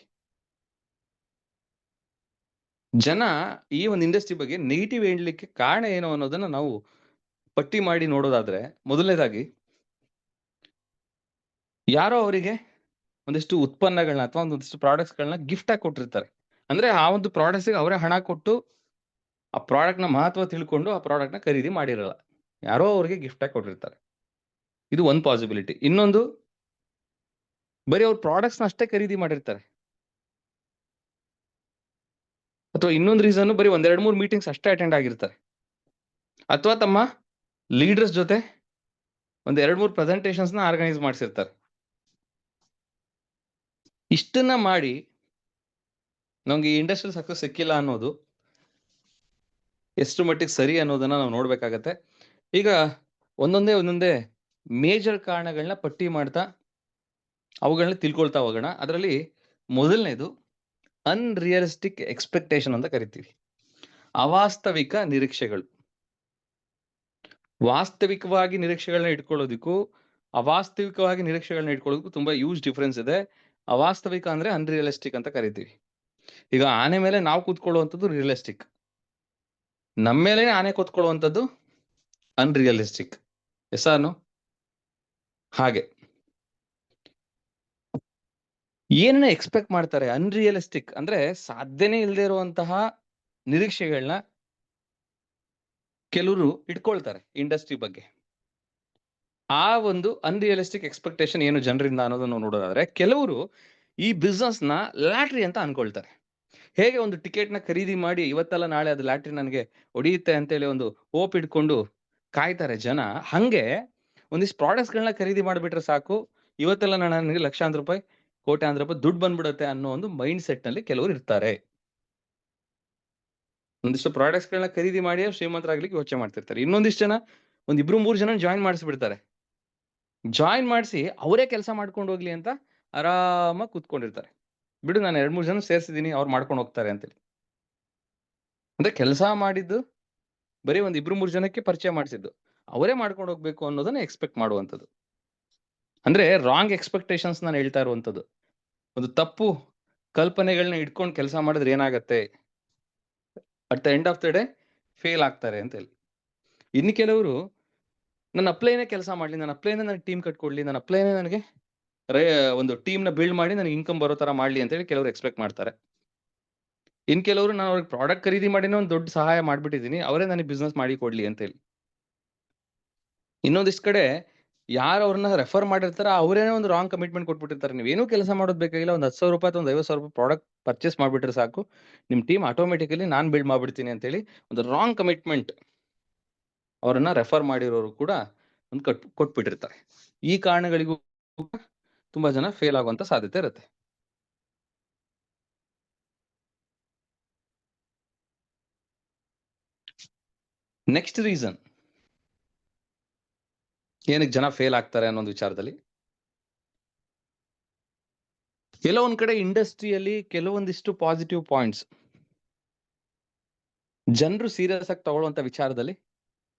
ಜನ ಈ ಒಂದು ಇಂಡಸ್ಟ್ರಿ ಬಗ್ಗೆ ನೆಗೆಟಿವ್ ಹೇಳಲಿಕ್ಕೆ ಕಾರಣ ಏನು ಅನ್ನೋದನ್ನ ನಾವು ಪಟ್ಟಿ ಮಾಡಿ ನೋಡೋದಾದ್ರೆ, ಮೊದಲನೇದಾಗಿ ಯಾರೋ ಅವರಿಗೆ ಒಂದಿಷ್ಟು ಉತ್ಪನ್ನಗಳನ್ನ ಅಥವಾ ಒಂದಿಷ್ಟು ಪ್ರಾಡಕ್ಟ್ಸ್ ಗಳನ್ನ ಗಿಫ್ಟ್ ಆಗಿ ಕೊಟ್ಟಿರ್ತಾರೆ. ಅಂದ್ರೆ ಆ ಒಂದು ಪ್ರಾಡಕ್ಟ್ಸ್ ಗೆ ಅವರೇ ಹಣ ಕೊಟ್ಟು ಆ ಪ್ರಾಡಕ್ಟ್ ನ ಮಹತ್ವ ತಿಳ್ಕೊಂಡು ಆ ಪ್ರಾಡಕ್ಟ್ ನ ಖರೀದಿ ಮಾಡಿರಲ್ಲ, ಯಾರೋ ಅವ್ರಿಗೆ ಗಿಫ್ಟ್ ಆಗಿ ಕೊಟ್ಟಿರ್ತಾರೆ. ಇದು ಒಂದು ಪಾಸಿಬಿಲಿಟಿ. ಇನ್ನೊಂದು, ಬರೀ ಅವ್ರ ಪ್ರಾಡಕ್ಟ್ಸ್ ನ ಅಷ್ಟೇ ಖರೀದಿ ಮಾಡಿರ್ತಾರೆ. ಅಥವಾ ಇನ್ನೊಂದು ರೀಸನ್, ಬರೀ 1-2-3 ಮೀಟಿಂಗ್ಸ್ ಅಷ್ಟೇ ಅಟೆಂಡ್ ಆಗಿರ್ತಾರೆ. ಅಥವಾ ತಮ್ಮ ಲೀಡರ್ಸ್ ಜೊತೆ 1-2-3 ಪ್ರೆಸೆಂಟೇಷನ್ಸ್ ನ ಆರ್ಗನೈಸ್ ಮಾಡಿಸಿರ್ತಾರೆ. ಇಷ್ಟನ್ನ ಮಾಡಿ ನಮ್ಗೆ ಈ ಇಂಡಸ್ಟ್ರಿಯಲ್ ಸಕ್ಸಸ್ ಸಿಕ್ಕಿಲ್ಲ ಅನ್ನೋದು ಎಷ್ಟು ಮಟ್ಟಿಗೆ ಸರಿ ಅನ್ನೋದನ್ನ ನಾವು ನೋಡ್ಬೇಕಾಗತ್ತೆ. ಈಗ ಒಂದೊಂದೇ ಮೇಜರ್ ಕಾರಣಗಳನ್ನ ಪಟ್ಟಿ ಮಾಡ್ತಾ ಅವುಗಳನ್ನ ತಿಳ್ಕೊಳ್ತಾ ಹೋಗೋಣ. ಅದರಲ್ಲಿ ಮೊದಲನೇದು ಅನ್ರಿಯಲಿಸ್ಟಿಕ್ ಎಕ್ಸ್ಪೆಕ್ಟೇಷನ್ ಅಂತ ಕರಿತೀವಿ. ಅವಾಸ್ತವಿಕ ನಿರೀಕ್ಷೆಗಳು. ವಾಸ್ತವಿಕವಾಗಿ ನಿರೀಕ್ಷೆಗಳನ್ನ ಇಟ್ಕೊಳ್ಳೋದಕ್ಕೂ ಅವಾಸ್ತವಿಕವಾಗಿ ನಿರೀಕ್ಷೆಗಳನ್ನ ಇಟ್ಕೊಳ್ಳೋದಕ್ಕೂ ತುಂಬಾ ಯೂಸ್ ಡಿಫ್ರೆನ್ಸ್ ಇದೆ. ಅವಾಸ್ತವಿಕ ಅಂದ್ರೆ ಅನ್ರಿಯಲಿಸ್ಟಿಕ್ ಅಂತ ಕರಿತೀವಿ. ಈಗ ಆನೆ ಮೇಲೆ ನಾವು ಕೂತ್ಕೊಳ್ಳುವಂಥದ್ದು ರಿಯಲಿಸ್ಟಿಕ್, ನಮ್ಮ ಮೇಲೆ ಆನೆ ಕೂತ್ಕೊಳ್ಳುವಂಥದ್ದು ಅನ್ರಿಯಲಿಸ್ಟಿಕ್. ಎಸಾನು ಹಾಗೆ ಏನನ್ನ ಎಕ್ಸ್ಪೆಕ್ಟ್ ಮಾಡ್ತಾರೆ? ಅನ್ರಿಯಲಿಸ್ಟಿಕ್ ಅಂದ್ರೆ ಸಾಧ್ಯನೇ ಇಲ್ಲದೆ ಇರುವಂತಹ ನಿರೀಕ್ಷೆಗಳನ್ನ ಕೆಲವರು ಇಟ್ಕೊಳ್ತಾರೆ ಇಂಡಸ್ಟ್ರಿ ಬಗ್ಗೆ. ಆ ಒಂದು ಅನ್ರಿಯಲಿಸ್ಟಿಕ್ ಎಕ್ಸ್ಪೆಕ್ಟೇಷನ್ ಏನು ಜನರಿಂದ ಅನ್ನೋದನ್ನು ನೋಡೋದಾದ್ರೆ, ಕೆಲವರು ಈ ಬಿಸ್ನೆಸ್ ನ ಲಾಟ್ರಿ ಅಂತ ಅನ್ಕೊಳ್ತಾರೆ. ಹೇಗೆ ಒಂದು ಟಿಕೆಟ್ ನ ಖರೀದಿ ಮಾಡಿ ಇವತ್ತಲ್ಲ ನಾಳೆ ಅದು ಲಾಟ್ರಿ ನನಗೆ ಹೊಡೆಯುತ್ತೆ ಅಂತೇಳಿ ಒಂದು ಹೋಪ್ ಇಟ್ಕೊಂಡು ಕಾಯ್ತಾರೆ ಜನ, ಹಂಗೆ ಒಂದಿಷ್ಟು ಪ್ರಾಡಕ್ಟ್ಸ್ ಗಳನ್ನ ಖರೀದಿ ಮಾಡಿಬಿಟ್ರೆ ಸಾಕು, ಇವತ್ತೆಲ್ಲ ನನಗೆ ಲಕ್ಷಾಂತರ ರೂಪಾಯಿ ಕೋಟ್ಯಾಂತರ ರೂಪಾಯಿ ದುಡ್ಡು ಬಂದ್ಬಿಡುತ್ತೆ ಅನ್ನೋ ಒಂದು ಮೈಂಡ್ ಸೆಟ್ ನಲ್ಲಿ ಕೆಲವರು ಇರ್ತಾರೆ. ಒಂದಿಷ್ಟು ಪ್ರಾಡಕ್ಟ್ಸ್ ಗಳನ್ನ ಖರೀದಿ ಮಾಡಿ ಶ್ರೀಮಂತರಾಗ್ಲಿಕ್ಕೆ ಯೋಚನೆ ಮಾಡ್ತಿರ್ತಾರೆ. ಇನ್ನೊಂದಿಷ್ಟು ಜನ ಒಂದ್ 2-3 ಜನ ಜಾಯಿನ್ ಮಾಡಿಸ್ಬಿಡ್ತಾರೆ. ಜಾಯಿನ್ ಮಾಡಿಸಿ ಅವರೇ ಕೆಲಸ ಮಾಡ್ಕೊಂಡು ಹೋಗ್ಲಿ ಅಂತ ಆರಾಮಾಗಿ ಕೂತ್ಕೊಂಡಿರ್ತಾರೆ. ಬಿಡು ನಾನು 2-3 ಜನ ಸೇರ್ಸಿದೀನಿ ಅವ್ರು ಮಾಡ್ಕೊಂಡು ಹೋಗ್ತಾರೆ ಅಂತೇಳಿ. ಅಂದ್ರೆ ಕೆಲಸ ಮಾಡಿದ್ದು ಬರೀ ಒಂದ್ 2-3 ಜನಕ್ಕೆ ಪರಿಚಯ ಮಾಡಿಸಿದ್ದು. ಅವರೇ ಮಾಡ್ಕೊಂಡು ಹೋಗ್ಬೇಕು ಅನ್ನೋದನ್ನ ಎಕ್ಸ್ಪೆಕ್ಟ್ ಮಾಡುವಂಥದ್ದು. ಅಂದ್ರೆ ರಾಂಗ್ ಎಕ್ಸ್ಪೆಕ್ಟೇಷನ್ಸ್ ನಾನು ಹೇಳ್ತಾ ಇರುವಂಥದ್ದು. ಒಂದು ತಪ್ಪು ಕಲ್ಪನೆಗಳನ್ನ ಇಟ್ಕೊಂಡು ಕೆಲಸ ಮಾಡಿದ್ರೆ ಏನಾಗತ್ತೆ? At the end of the day fail ಆಗ್ತಾರೆ ಅಂತ ಹೇಳಿ. ಇನ್ನು ಕೆಲವರು ನನ್ನ ಅಪ್ಲೈನೇ ಕೆಲಸ ಮಾಡ್ಲಿ, ನನ್ನ ಅಪ್ಲೈನೇ ನನಗೆ ಟೀಮ್ ಕಟ್ಕೊಡ್ಲಿ, ನನ್ನ ಅಪ್ಲೈನೇ ನನಗೆ ಒಂದು ಟೀಮ್ ನ ಬಿಲ್ಡ್ ಮಾಡಿ ನನಗೆ ಇನ್ಕಮ್ ಬರೋ ತರ ಮಾಡ್ಲಿ ಅಂತ ಹೇಳಿ ಕೆಲವರು ಎಕ್ಸ್ಪೆಕ್ಟ್ ಮಾಡ್ತಾರೆ. ಇನ್ ಕೆಲವರು ನಾನು ಅವ್ರಿಗೆ ಪ್ರಾಡಕ್ಟ್ ಖರೀದಿ ಮಾಡಿನೇ ಒಂದು ದೊಡ್ಡ ಸಹಾಯ ಮಾಡ್ಬಿಟ್ಟಿದ್ದೀನಿ, ಅವರೇ ನನಗೆ ಬಿಸ್ನೆಸ್ ಮಾಡಿ ಕೊಡ್ಲಿ ಅಂತ ಹೇಳಿ. ಇನ್ನೊಂದಿಷ್ಟು ಕಡೆ ಯಾರು ಅವ್ರನ್ನ ರೆಫರ್ ಮಾಡಿರ್ತಾರ ಅವರೇನೇ ಒಂದು ರಾಂಗ್ ಕಮಿಟ್ಮೆಂಟ್ ಕೊಟ್ಬಿಟ್ಟಿರ್ತಾರೆ. ನೀವೇನೂ ಕೆಲಸ ಮಾಡೋದು ಬೇಕಾಗಿಲ್ಲ, ಒಂದು 10,000 ರೂಪಾಯಿ ಅಥವಾ ಒಂದು 50,000 ರೂಪಾಯಿ ಪ್ರಾಡಕ್ಟ್ ಪರ್ಚೇಸ್ ಮಾಡ್ಬಿಟ್ರೆ ಸಾಕು, ನಿಮ್ ಟೀಮ್ ಆಟೋಮೆಟಿಕಲಿ ನಾನು ಬಿಲ್ಡ್ ಮಾಡ್ಬಿಡ್ತೀನಿ ಅಂತ ಹೇಳಿ ಒಂದು ರಾಂಗ್ ಕಮಿಟ್ಮೆಂಟ್ ಅವರನ್ನ ರೆಫರ್ ಮಾಡಿರೋರು ಕೂಡ ಒಂದು ಕೊಟ್ಬಿಟ್ಟಿರ್ತಾರೆ. ಈ ಕಾರಣಗಳಿಗೂ ತುಂಬಾ ಜನ ಫೇಲ್ ಆಗುವಂತ ಸಾಧ್ಯತೆ ಇರುತ್ತೆ. ನೆಕ್ಸ್ಟ್ ರೀಸನ್ ಏನಕ್ಕೆ ಜನ ಫೇಲ್ ಆಗ್ತಾರೆ ಅನ್ನೋ ವಿಚಾರದಲ್ಲಿ, ಕೆಲವೊಂದ್ ಕಡೆ ಇಂಡಸ್ಟ್ರಿಯಲ್ಲಿ ಕೆಲವೊಂದಿಷ್ಟು ಪಾಸಿಟಿವ್ ಪಾಯಿಂಟ್ಸ್ ಜನರು ಸೀರಿಯಸ್ ಆಗಿ ತಗೊಳ್ಳುವಂತ ವಿಚಾರದಲ್ಲಿ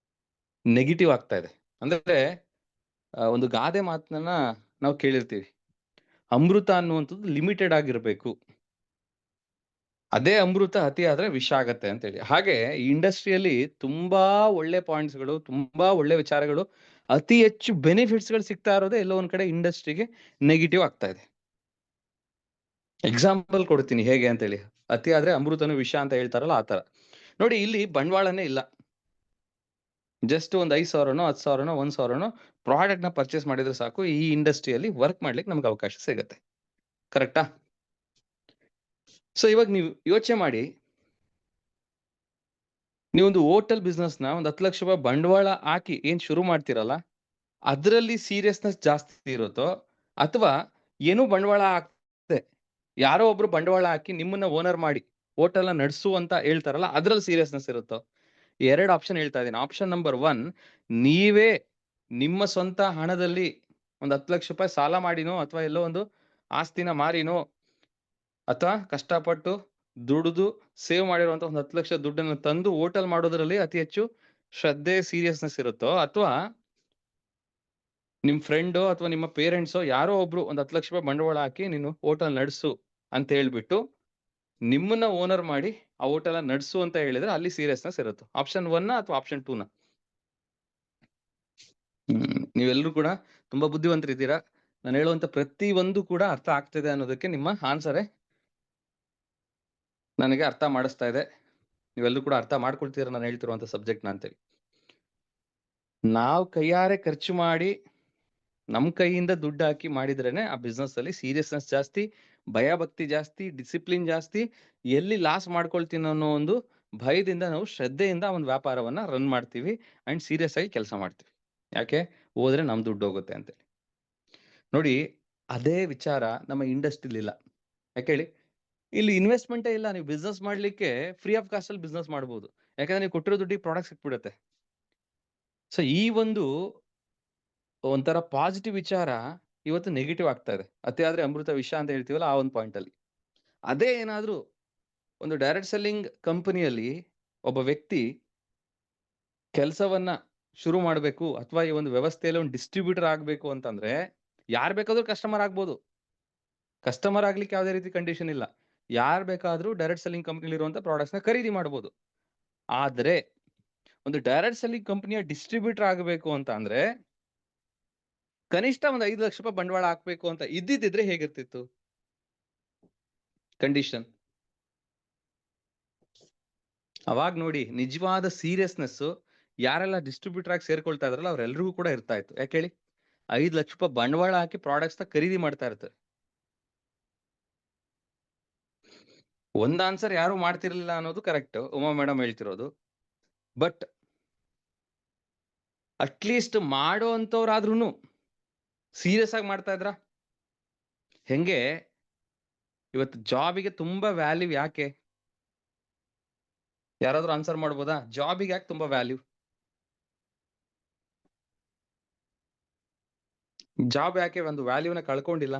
ನೆಗೆಟಿವ್ ಆಗ್ತಾ ಇದೆ. ಅಂದ್ರೆ ಒಂದು ಗಾದೆ ಮಾತನ್ನ ನಾವು ಕೇಳಿರ್ತೀವಿ, ಅಮೃತ ಅನ್ನುವಂಥದ್ದು ಲಿಮಿಟೆಡ್ ಆಗಿರ್ಬೇಕು, ಅದೇ ಅಮೃತ ಅತಿ ಆದ್ರೆ ವಿಷ ಆಗತ್ತೆ ಅಂತ ಹೇಳಿ. ಹಾಗೆ ಈ ಇಂಡಸ್ಟ್ರಿಯಲ್ಲಿ ತುಂಬಾ ಒಳ್ಳೆ ಪಾಯಿಂಟ್ಸ್ಗಳು, ತುಂಬಾ ಒಳ್ಳೆ ವಿಚಾರಗಳು, ಅತಿ ಹೆಚ್ಚು ಬೆನಿಫಿಟ್ಸ್ ಗಳು ಸಿಗ್ತಾ ಇರೋದೇ ಎಲ್ಲೋ ಒಂದ್ ಕಡೆ ಇಂಡಸ್ಟ್ರಿಗೆ ನೆಗೆಟಿವ್ ಆಗ್ತಾ ಇದೆ. ಎಕ್ಸಾಂಪಲ್ ಕೊಡ್ತೀನಿ ಹೇಗೆ ಅಂತ ಹೇಳಿ. ಅತಿ ಆದ್ರೆ ಅಮೃತನು ವಿಷ ಅಂತ ಹೇಳ್ತಾರಲ್ಲ ಆ ತರ. ನೋಡಿ, ಇಲ್ಲಿ ಬಂಡವಾಳನೇ ಇಲ್ಲ. ಜಸ್ಟ್ ಒಂದು 5,000ನೋ 10,000ನೋ 1,000ನೋ ಪ್ರಾಡಕ್ಟ್ ನ ಪರ್ಚೇಸ್ ಮಾಡಿದ್ರೆ ಸಾಕು, ಈ ಇಂಡಸ್ಟ್ರಿಯಲ್ಲಿ ವರ್ಕ್ ಮಾಡ್ಲಿಕ್ಕೆ ನಮ್ಗೆ ಅವಕಾಶ ಸಿಗತ್ತೆ. ಕರೆಕ್ಟಾ? ಸೊ ಇವಾಗ ನೀವು ಯೋಚನೆ ಮಾಡಿ, ನೀವೊಂದು ಹೋಟೆಲ್ ಬಿಸ್ನೆಸ್ ನ ಒಂದು 10 ಲಕ್ಷ ರೂಪಾಯಿ ಬಂಡವಾಳ ಹಾಕಿ ಏನ್ ಶುರು ಮಾಡ್ತಿರಲ್ಲ, ಅದರಲ್ಲಿ ಸೀರಿಯಸ್ನೆಸ್ ಜಾಸ್ತಿ ಇರುತ್ತೋ, ಅಥವಾ ಏನೂ ಬಂಡವಾಳ ಹಾಕ್ದೆ ಯಾರೋ ಒಬ್ರು ಬಂಡವಾಳ ಹಾಕಿ ನಿಮ್ಮನ್ನ ಓನರ್ ಮಾಡಿ ಹೋಟೆಲ್ ನ ನಡೆಸು ಅಂತ ಹೇಳ್ತಾರಲ್ಲ, ಅದ್ರಲ್ಲಿ ಸೀರಿಯಸ್ನೆಸ್ ಇರುತ್ತೋ? 2 ಆಪ್ಷನ್ ಹೇಳ್ತಾ ಇದ್ದೀನಿ. ಆಪ್ಷನ್ ನಂಬರ್ 1, ನೀವೇ ನಿಮ್ಮ ಸ್ವಂತ ಹಣದಲ್ಲಿ ಒಂದು 10 ಲಕ್ಷ ರೂಪಾಯಿ ಸಾಲ ಮಾಡಿನೋ ಅಥವಾ ಎಲ್ಲೋ ಒಂದು ಆಸ್ತಿನ ಮಾರಿನೋ ಅಥವಾ ಕಷ್ಟಪಟ್ಟು ದುಡಿದು ಸೇವ್ ಮಾಡಿರುವಂತ ಒಂದು 10 ಲಕ್ಷ ದುಡ್ಡನ್ನು ತಂದು ಹೋಟೆಲ್ ಮಾಡೋದ್ರಲ್ಲಿ ಅತಿ ಹೆಚ್ಚು ಶ್ರದ್ಧೆ, ಸೀರಿಯಸ್ನೆಸ್ ಇರುತ್ತೋ, ಅಥವಾ ನಿಮ್ ಫ್ರೆಂಡೋ ಅಥವಾ ನಿಮ್ಮ ಪೇರೆಂಟ್ಸೋ ಯಾರೋ ಒಬ್ರು ಒಂದು 10 ಲಕ್ಷ ರೂಪಾಯಿ ಬಂಡವಾಳ ಹಾಕಿ ನೀನು ಹೋಟೆಲ್ ನಡೆಸು ಅಂತ ಹೇಳ್ಬಿಟ್ಟು ನಿಮ್ಮನ್ನ ಓನರ್ ಮಾಡಿ ಆ ಹೋಟೆಲ್ ನಡೆಸು ಅಂತ ಹೇಳಿದ್ರೆ ಅಲ್ಲಿ ಸೀರಿಯಸ್ನೆಸ್ ಇರುತ್ತೆ. ಆಪ್ಷನ್ 1 ಅಥವಾ ಆಪ್ಷನ್ 2ನ? ನೀವೆಲ್ಲರೂ ಕೂಡ ತುಂಬಾ ಬುದ್ಧಿವಂತರಿದ್ದೀರಾ. ನಾನು ಹೇಳುವಂತ ಪ್ರತಿ ಒಂದು ಕೂಡ ಅರ್ಥ ಆಗ್ತಿದೆ ಅನ್ನೋದಕ್ಕೆ ನಿಮ್ಮ ಆನ್ಸರೇ ನನಗೆ ಅರ್ಥ ಮಾಡಿಸ್ತಾ ಇದೆ. ನೀವೆಲ್ಲರೂ ಕೂಡ ಅರ್ಥ ಮಾಡ್ಕೊಳ್ತೀರಾ ನಾನು ಹೇಳ್ತಿರುವಂತ ಸಬ್ಜೆಕ್ಟ್ ನ ಅಂತೇಳಿ. ನಾವು ಕೈಯಾರೆ ಖರ್ಚು ಮಾಡಿ ನಮ್ ಕೈಯಿಂದ ದುಡ್ಡು ಹಾಕಿ ಮಾಡಿದ್ರೇನೆ ಆ ಬಿಸ್ನೆಸ್ ಅಲ್ಲಿ ಸೀರಿಯಸ್ನೆಸ್ ಜಾಸ್ತಿ, ಭಯ ಭಕ್ತಿ ಜಾಸ್ತಿ, ಡಿಸಿಪ್ಲಿನ್ ಜಾಸ್ತಿ. ಎಲ್ಲಿ ಲಾಸ್ ಮಾಡ್ಕೊಳ್ತೀನಿ ಅನ್ನೋ ಒಂದು ಭಯದಿಂದ ನಾವು ಶ್ರದ್ಧೆಯಿಂದ ಒಂದು ವ್ಯಾಪಾರವನ್ನ ರನ್ ಮಾಡ್ತೀವಿ ಅಂಡ್ ಸೀರಿಯಸ್ ಆಗಿ ಕೆಲಸ ಮಾಡ್ತೀವಿ. ಯಾಕೆ? ಹೋದ್ರೆ ನಮ್ ದುಡ್ಡು ಹೋಗುತ್ತೆ ಅಂತೇಳಿ. ನೋಡಿ, ಅದೇ ವಿಚಾರ ನಮ್ಮ ಇಂಡಸ್ಟ್ರಿಲಿ ಇಲ್ಲ. ಯಾಕೆ ಹೇಳಿ? ಇಲ್ಲಿ ಇನ್ವೆಸ್ಟ್ಮೆಂಟೇ ಇಲ್ಲ. ನೀವು ಬಿಸ್ನೆಸ್ ಮಾಡ್ಲಿಕ್ಕೆ ಫ್ರೀ ಆಫ್ ಕಾಸ್ಟ್ ಅಲ್ಲಿ ಬಿಸ್ನೆಸ್ ಮಾಡ್ಬೋದು. ಯಾಕಂದ್ರೆ ನೀವು ಕೊಟ್ಟಿರೋ ದುಡ್ಡಿಗೆ ಪ್ರಾಡಕ್ಟ್ ಸಿಕ್ಬಿಡುತ್ತೆ. ಸೊ ಈ ಒಂದು ಒಂಥರ ಪಾಸಿಟಿವ್ ವಿಚಾರ ಇವತ್ತು ನೆಗೆಟಿವ್ ಆಗ್ತಾ ಇದೆ. ಅತಿ ಆದ್ರೆ ಅಮೃತ ವಿಷ ಅಂತ ಹೇಳ್ತೀವಲ್ಲ, ಆ ಒಂದು ಪಾಯಿಂಟ್ ಅಲ್ಲಿ. ಅದೇ ಏನಾದ್ರೂ ಒಂದು ಡೈರೆಕ್ಟ್ ಸೆಲ್ಲಿಂಗ್ ಕಂಪನಿಯಲ್ಲಿ ಒಬ್ಬ ವ್ಯಕ್ತಿ ಕೆಲಸವನ್ನ ಶುರು ಮಾಡಬೇಕು ಅಥವಾ ಈ ಒಂದು ವ್ಯವಸ್ಥೆಯಲ್ಲಿ ಒಂದು ಡಿಸ್ಟ್ರಿಬ್ಯೂಟರ್ ಆಗ್ಬೇಕು ಅಂತಂದ್ರೆ, ಯಾರು ಬೇಕಾದ್ರೂ ಕಸ್ಟಮರ್ ಆಗ್ಬೋದು. ಕಸ್ಟಮರ್ ಆಗ್ಲಿಕ್ಕೆ ಯಾವುದೇ ರೀತಿ ಕಂಡೀಷನ್ ಇಲ್ಲ. ಯಾರು ಬೇಕಾದ್ರೂ ಡೈರೆಕ್ಟ್ ಸೆಲ್ಲಿಂಗ್ ಕಂಪನಿಲಿ ಇರುವಂತ ಪ್ರಾಡಕ್ಟ್ಸ್ ನ ಖರೀದಿ ಮಾಡಬಹುದು. ಆದ್ರೆ ಒಂದು ಡೈರೆಕ್ಟ್ ಸೆಲ್ಲಿಂಗ್ ಕಂಪನಿಯ ಡಿಸ್ಟ್ರಿಬ್ಯೂಟರ್ ಆಗಬೇಕು ಅಂತ ಅಂದ್ರೆ ಕನಿಷ್ಠ ಒಂದು 5 ಲಕ್ಷ ರೂಪಾಯಿ ಬಂಡವಾಳ ಹಾಕ್ಬೇಕು ಅಂತ ಇದ್ದಿದ್ರೆ ಹೇಗಿರ್ತಿತ್ತು ಕಂಡೀಷನ್? ಅವಾಗ ನೋಡಿ, ನಿಜವಾದ ಸೀರಿಯಸ್ನೆಸ್ ಯಾರೆಲ್ಲ ಡಿಸ್ಟ್ರಿಬ್ಯೂಟರ್ ಆಗಿ ಸೇರ್ಕೊಳ್ತಾ ಇದ್ರಲ್ಲ ಅವ್ರೆಲ್ರಿಗೂ ಕೂಡ ಇರ್ತಾ ಇತ್ತು. ಯಾಕೆ ಹೇಳಿ? 5 ಲಕ್ಷ ರೂಪಾಯಿ ಬಂಡವಾಳ ಹಾಕಿ ಪ್ರಾಡಕ್ಟ್ಸ್ ನ ಖರೀದಿ ಮಾಡ್ತಾ ಇರ್ತಾರೆ. ಒಂದ್ ಆನ್ಸರ್ ಯಾರು ಮಾಡ್ತಿರ್ಲಿಲ್ಲ ಅನ್ನೋದು ಕರೆಕ್ಟ್, ಉಮಾ ಮೇಡಮ್ ಹೇಳ್ತಿರೋದು. ಬಟ್ ಅಟ್ಲೀಸ್ಟ್ ಮಾಡೋ ಅಂತವ್ರಾದ್ರೂ ಸೀರಿಯಸ್ ಆಗಿ ಮಾಡ್ತಾ ಇದ್ರ? ಹೆಂಗೆ ಇವತ್ತು ಜಾಬಿಗೆ ತುಂಬಾ ವ್ಯಾಲ್ಯೂ. ಯಾಕೆ? ಯಾರಾದ್ರೂ ಆನ್ಸರ್ ಮಾಡ್ಬೋದಾ? ಜಾಬಿಗೆ ಯಾಕೆ ತುಂಬಾ ವ್ಯಾಲ್ಯೂ? ಜಾಬ್ ಯಾಕೆ ಒಂದು ವ್ಯಾಲ್ಯೂನ ಕಳ್ಕೊಂಡಿಲ್ಲ?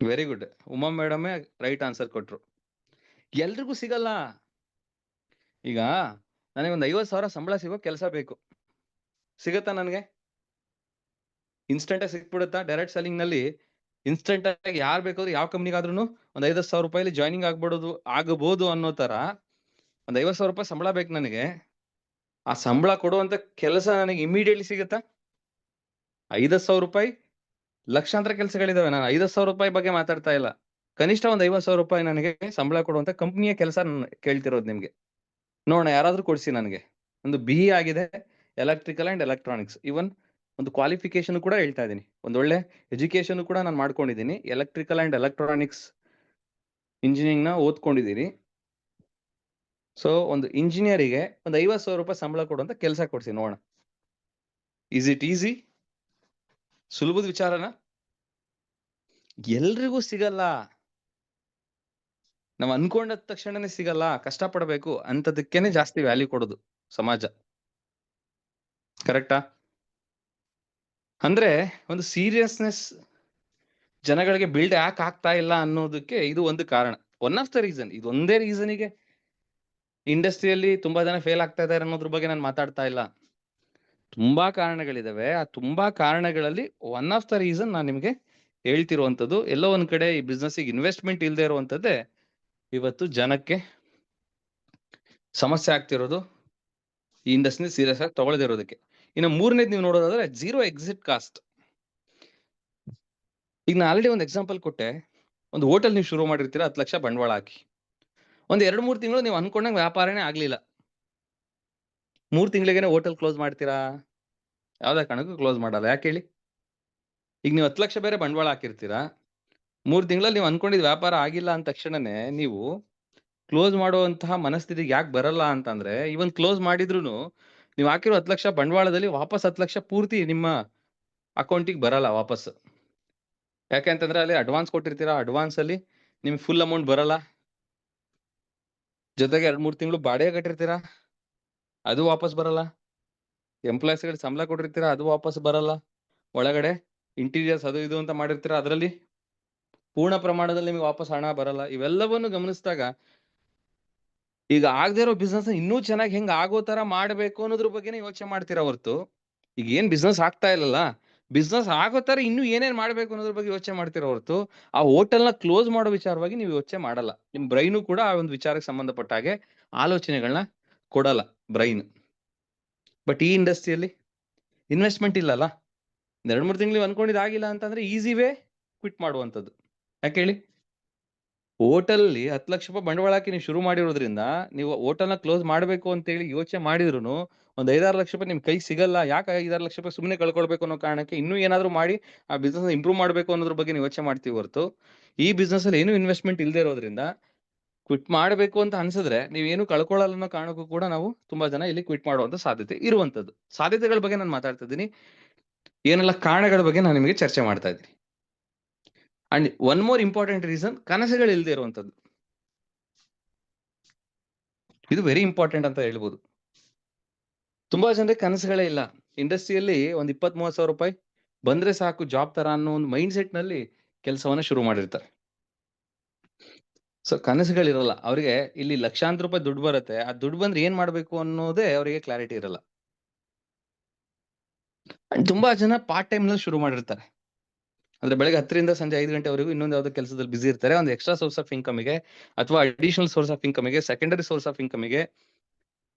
Very good. ಉಮಾ ಮೇಡಮೇ ರೈಟ್ ಆನ್ಸರ್ ಕೊಟ್ರು. ಎಲ್ರಿಗೂ ಸಿಗಲ್ಲ. ಈಗ ನನಗೆ ಒಂದು 50,000 ಸಂಬಳ ಸಿಗೋ ಕೆಲಸ ಬೇಕು. ಸಿಗತ್ತಾ ನನಗೆ? ಇನ್ಸ್ಟೆಂಟ್ ಆಗಿ ಸಿಕ್ಬಿಡುತ್ತಾ? ಡೈರೆಕ್ಟ್ ಸೆಲ್ಲಿಂಗ್ ನಲ್ಲಿ ಇನ್ಸ್ಟೆಂಟ್ ಆಗಿ ಯಾರು ಬೇಕಾದ್ರೂ ಯಾವ ಕಂಪ್ನಿಗಾದ್ರೂ ಒಂದು 5,000 ರೂಪಾಯಿಲಿ ಜಾಯ್ನಿಂಗ್ ಆಗಬಹುದು ಅನ್ನೋ ತರ ಒಂದು 50,000 ರೂಪಾಯಿ ಸಂಬಳ ಬೇಕು ನನಗೆ. ಆ ಸಂಬಳ ಕೊಡುವಂತ ಕೆಲಸ ನನಗೆ ಇಮಿಡಿಯೇಟ್ಲಿ ಸಿಗುತ್ತಾ? 5,000 ರೂಪಾಯಿ ಲಕ್ಷಾಂತರ ಕೆಲಸಗಳಿದಾವೆ. ನಾನು 5,000 ರೂಪಾಯಿ ಬಗ್ಗೆ ಮಾತಾಡ್ತಾ ಇಲ್ಲ. ಕನಿಷ್ಠ ಒಂದು 50,000 ರೂಪಾಯಿ ನನಗೆ ಸಂಬಳ ಕೊಡುವಂತ ಕಂಪ್ನಿಯ ಕೆಲಸ ಕೇಳ್ತಿರೋದು ನಿಮ್ಗೆ. ನೋಡೋಣ ಯಾರಾದ್ರೂ ಕೊಡ್ಸಿ ನನಗೆ. ಒಂದು BE ಆಗಿದೆ, ಎಲೆಕ್ಟ್ರಿಕಲ್ ಅಂಡ್ ಎಲೆಕ್ಟ್ರಾನಿಕ್ಸ್. ಇವನ್ ಒಂದು ಕ್ವಾಲಿಫಿಕೇಶನ್ ಕೂಡ ಹೇಳ್ತಾ ಇದ್ದೀನಿ. ಒಂದು ಒಳ್ಳೆ ಎಜುಕೇಶನ್ ಕೂಡ ನಾನು ಮಾಡ್ಕೊಂಡಿದ್ದೀನಿ. ಎಲೆಕ್ಟ್ರಿಕಲ್ ಅಂಡ್ ಎಲೆಕ್ಟ್ರಾನಿಕ್ಸ್ ಇಂಜಿನಿಯರಿಂಗ್ ನ ಓದ್ಕೊಂಡಿದ್ದೀನಿ. ಸೊ ಒಂದು ಇಂಜಿನಿಯರಿಗೆ ಒಂದು 50,000 ರೂಪಾಯಿ ಸಂಬಳ ಕೊಡುವಂತ ಕೆಲಸ ಕೊಡ್ಸಿ ನೋಡೋಣ. Is it easy? ಸುಲಭದ ವಿಚಾರನ? ಎಲ್ರಿಗೂ ಸಿಗಲ್ಲ. ನಾವು ಅನ್ಕೊಂಡ ತಕ್ಷಣನೇ ಸಿಗಲ್ಲ. ಕಷ್ಟ ಪಡಬೇಕು. ಅಂತದಕ್ಕೇನೆ ಜಾಸ್ತಿ ವ್ಯಾಲ್ಯೂ ಕೊಡೋದು ಸಮಾಜ. ಕರೆಕ್ಟಾ? ಅಂದ್ರೆ ಒಂದು ಸೀರಿಯಸ್ನೆಸ್ ಜನಗಳಿಗೆ ಬಿಲ್ಡ್ ಯಾಕೆ ಆಗ್ತಾ ಇಲ್ಲ ಅನ್ನೋದಕ್ಕೆ ಇದು ಒಂದು ಕಾರಣ. One of the reason. ಇದು ಒಂದೇ ರೀಸನಿಗೆ ಇಂಡಸ್ಟ್ರಿಯಲ್ಲಿ ತುಂಬಾ ಜನ ಫೇಲ್ ಆಗ್ತಾ ಇದ್ದಾರೆ ಅನ್ನೋದ್ರ ಬಗ್ಗೆ ನಾನು ಮಾತಾಡ್ತಾ ಇಲ್ಲ. ತುಂಬಾ ಕಾರಣಗಳಿದಾವೆ. ಆ ತುಂಬಾ ಕಾರಣಗಳಲ್ಲಿ ಒನ್ ಆಫ್ ದ ರೀಸನ್ ನಾನು ನಿಮಗೆ ಹೇಳ್ತಿರುವಂತದ್ದು. ಎಲ್ಲೋ ಒಂದ್ ಕಡೆ ಈ ಬಿಸ್ನೆಸ್ ಇನ್ವೆಸ್ಟ್ಮೆಂಟ್ ಇಲ್ಲದೆ ಇರುವಂತದ್ದೇ ಇವತ್ತು ಜನಕ್ಕೆ ಸಮಸ್ಯೆ ಆಗ್ತಿರೋದು. ಈ ಇಂಡಸ್ಟ್ರಿ ಸೀರಿಯಸ್ ಆಗಿ ತಗೊಳ್ಳದೇ ಇರೋದಕ್ಕೆ. ಇನ್ನು ಮೂರನೇದು ನೀವು ನೋಡೋದಾದ್ರೆ ಜೀರೋ ಎಕ್ಸಿಟ್ ಕಾಸ್ಟ್. ಈಗ ನಾನು ಆಲ್ರೆಡಿ ಒಂದು ಎಕ್ಸಾಂಪಲ್ ಕೊಟ್ಟೆ. ಒಂದು ಹೋಟೆಲ್ ನೀವು ಶುರು ಮಾಡಿರ್ತೀರಾ, 10 ಲಕ್ಷ ಬಂಡವಾಳ ಹಾಕಿ. ಒಂದ್ 2-3 ತಿಂಗಳು ನೀವು ಅನ್ಕೊಂಡಂಗೆ ವ್ಯಾಪಾರನೇ ಆಗ್ಲಿಲ್ಲ. 3 ತಿಂಗಳಿಗೇನೆ ಹೋಟೆಲ್ ಕ್ಲೋಸ್ ಮಾಡ್ತೀರಾ? ಯಾವ್ದೇ ಕಾರಣಕ್ಕೂ ಕ್ಲೋಸ್ ಮಾಡಲ್ಲ. ಯಾಕೆ ಹೇಳಿ? ಈಗ ನೀವು 10 ಲಕ್ಷ ಬೇರೆ ಬಂಡವಾಳ ಹಾಕಿರ್ತೀರಾ. 3 ತಿಂಗಳಲ್ಲಿ ನೀವು ಅನ್ಕೊಂಡಿದ್ ವ್ಯಾಪಾರ ಆಗಿಲ್ಲ ಅಂದ ತಕ್ಷಣನೇ ನೀವು ಕ್ಲೋಸ್ ಮಾಡುವಂತಹ ಮನಸ್ಥಿತಿಗೆ ಯಾಕೆ ಬರಲ್ಲ ಅಂತಂದ್ರೆ, ಇವನ್ ಕ್ಲೋಸ್ ಮಾಡಿದ್ರು ನೀವು ಹಾಕಿರೋ 10 ಲಕ್ಷ ಬಂಡವಾಳದಲ್ಲಿ ವಾಪಸ್ 10 ಲಕ್ಷ ಪೂರ್ತಿ ನಿಮ್ಮ ಅಕೌಂಟಿಗೆ ಬರಲ್ಲ ವಾಪಸ್. ಯಾಕೆಂತಂದ್ರೆ ಅಲ್ಲಿ ಅಡ್ವಾನ್ಸ್ ಕೊಟ್ಟಿರ್ತೀರಾ. ಅಡ್ವಾನ್ಸ್ ಅಲ್ಲಿ ನಿಮ್ಗೆ ಫುಲ್ ಅಮೌಂಟ್ ಬರಲ್ಲ. ಜೊತೆಗೆ 2-3 ತಿಂಗಳು ಬಾಡಿಗೆ ಕಟ್ಟಿರ್ತೀರಾ, ಅದು ವಾಪಸ್ ಬರಲ್ಲ. ಎಂಪ್ಲಾಯ್ಸ್ ಗಳಿಗೆ ಸಂಬಳ ಕೊಟ್ಟಿರ್ತೀರಾ, ಅದು ವಾಪಸ್ ಬರಲ್ಲ. ಒಳಗಡೆ ಇಂಟೀರಿಯರ್ಸ್ ಅದು ಇದು ಅಂತ ಮಾಡಿರ್ತೀರಾ, ಅದರಲ್ಲಿ ಪೂರ್ಣ ಪ್ರಮಾಣದಲ್ಲಿ ನಿಮಗೆ ವಾಪಸ್ ಹಣ ಬರಲ್ಲ. ಇವೆಲ್ಲವನ್ನು ಗಮನಿಸಿದಾಗ ಈಗ ಆಗದೆ ಇರೋ ಬಿಸ್ನೆಸ್ ಇನ್ನೂ ಚೆನ್ನಾಗಿ ಹೆಂಗ್ ಆಗೋ ತರ ಮಾಡ್ಬೇಕು ಅನ್ನೋದ್ರ ಬಗ್ಗೆನೇ ಯೋಚನೆ ಮಾಡ್ತೀರಾ ಹೊರತು, ಈಗ ಏನ್ ಬಿಸ್ನೆಸ್ ಆಗ್ತಾ ಇಲ್ಲಲ್ಲ, ಬಿಸ್ನೆಸ್ ಆಗೋ ತರ ಇನ್ನೂ ಏನೇನ್ ಮಾಡ್ಬೇಕು ಅನ್ನೋದ್ರ ಬಗ್ಗೆ ಯೋಚನೆ ಮಾಡ್ತೀರಾ ಹೊರತು, ಆ ಹೋಟೆಲ್ ನ ಕ್ಲೋಸ್ ಮಾಡೋ ವಿಚಾರವಾಗಿ ನೀವು ಯೋಚನೆ ಮಾಡಲ್ಲ. ನಿಮ್ ಬ್ರೈನು ಕೂಡ ಆ ಒಂದು ವಿಚಾರಕ್ಕೆ ಸಂಬಂಧಪಟ್ಟ ಹಾಗೆ ಆಲೋಚನೆಗಳನ್ನ ಕೊಡಲ್ಲ ಬ್ರೈನ್. ಬಟ್ ಈ ಇಂಡಸ್ಟ್ರಿಯಲ್ಲಿ ಇನ್ವೆಸ್ಟ್ಮೆಂಟ್ ಇಲ್ಲಲ್ಲ. 2-3 ತಿಂಗಳು ಅನ್ಕೊಂಡಿದ್ ಆಗಿಲ್ಲ ಅಂತಂದ್ರೆ ಈಸಿ ವೇ ಕ್ವಿಟ್ ಮಾಡುವಂಥದ್ದು. ಯಾಕೆ ಹೇಳಿ? ಹೋಟೆಲ್ ಅಲ್ಲಿ 10 ಲಕ್ಷ ರೂಪಾಯಿ ಬಂಡವಾಳ ಹಾಕಿ ನೀವು ಶುರು ಮಾಡಿರೋದ್ರಿಂದ ನೀವು ಹೋಟೆಲ್ ನ ಕ್ಲೋಸ್ ಮಾಡ್ಬೇಕು ಅಂತ ಹೇಳಿ ಯೋಚನೆ ಮಾಡಿದ್ರು ಒಂದ್ 5-6 ಲಕ್ಷ ರೂಪಾಯಿ ನಿಮ್ ಕೈ ಸಿಗಲ್ಲ. ಯಾಕೆ 5-6 ಲಕ್ಷ ರೂಪಾಯಿ ಸುಮ್ಮನೆ ಕಳ್ಕೊಳ್ಬೇಕು ಅನ್ನೋ ಕಾರಣಕ್ಕೆ ಇನ್ನೂ ಏನಾದ್ರು ಮಾಡಿ ಆ ಬಿಸ್ನೆಸ್ ಇಂಪ್ರೂವ್ ಮಾಡ್ಬೇಕು ಅನ್ನೋದ್ರ ಬಗ್ಗೆ ನೀವು ಯೋಚನೆ ಮಾಡ್ತೀವಿ ಹೊರತು, ಈ ಬಿಸ್ನೆಸ್ ಅಲ್ಲಿ ಏನು ಇನ್ವೆಸ್ಟ್ಮೆಂಟ್ ಇಲ್ಲದೆ ಇರೋದ್ರಿಂದ ಕ್ವಿಟ್ ಮಾಡಬೇಕು ಅಂತ ಅನ್ಸಿದ್ರೆ ನೀವೇನು ಕಳ್ಕೊಳ್ಳಲ್ಲ ಅನ್ನೋ ಕಾರಣಕ್ಕೂ ಕೂಡ ನಾವು ತುಂಬಾ ಜನ ಇಲ್ಲಿ ಕ್ವಿಟ್ ಮಾಡುವಂತ ಸಾಧ್ಯತೆ ಇರುವಂತದ್ದು. ಸಾಧ್ಯತೆಗಳ ಬಗ್ಗೆ ನಾನು ಮಾತಾಡ್ತಾ ಇದ್ದೀನಿ. ಏನೆಲ್ಲ ಕಾರಣಗಳ ಬಗ್ಗೆ ನಾನು ನಿಮಗೆ ಚರ್ಚೆ ಮಾಡ್ತಾ ಇದ್ದೀನಿ. And one more important reason, ಕನಸುಗಳು ಇಲ್ಲದೆ ಇರುವಂತದ್ದು. ಇದು ವೆರಿ ಇಂಪಾರ್ಟೆಂಟ್ ಅಂತ ಹೇಳ್ಬೋದು. ತುಂಬಾ ಜನರಿಗೆ ಕನಸುಗಳೇ ಇಲ್ಲ. ಇಂಡಸ್ಟ್ರಿಯಲ್ಲಿ ಒಂದ್ 20-30 ಸಾವಿರ ರೂಪಾಯಿ ಬಂದ್ರೆ ಸಾಕು ಜಾಬ್ ತರ ಅನ್ನೋ ಒಂದು ಮೈಂಡ್ ಸೆಟ್ ನಲ್ಲಿ ಕೆಲಸವನ್ನ ಶುರು ಮಾಡಿರ್ತಾರೆ. ಸೊ ಕನಸುಗಳಿರಲ್ಲ ಅವ್ರಿಗೆ. ಇಲ್ಲಿ ಲಕ್ಷಾಂತರ ರೂಪಾಯಿ ದುಡ್ಡು ಬರುತ್ತೆ, ಆ ದುಡ್ಡು ಬಂದ್ರೆ ಏನ್ ಮಾಡ್ಬೇಕು ಅನ್ನೋದೇ ಅವರಿಗೆ ಕ್ಲಾರಿಟಿ ಇರಲ್ಲ. ತುಂಬಾ ಜನ ಪಾರ್ಟ್ ಟೈಮ್ ನಲ್ಲಿ ಶುರು ಮಾಡಿರ್ತಾರೆ. ಅಂದ್ರೆ ಬೆಳಗ್ಗೆ 10ರಿಂದ ಸಂಜೆ 5 ಗಂಟೆವರೆಗೂ ಇನ್ನೊಂದು ಯಾವ್ದೋ ಕೆಲಸದಲ್ಲಿ ಬಿಸಿ ಇರ್ತಾರೆ. ಒಂದು ಎಕ್ಸ್ಟ್ರಾ ಸೋರ್ಸ್ ಆಫ್ ಇನ್ಕಮ್ ಗೆ ಅಥವಾ ಅಡಿಷನಲ್ ಸೋರ್ಸ್ ಆಫ್ ಇನ್ಕಮ್ ಗೆ, ಸೆಕೆಂಡರಿ ಸೋರ್ಸ್ ಆಫ್ ಇನ್ಕಮ್ ಗೆ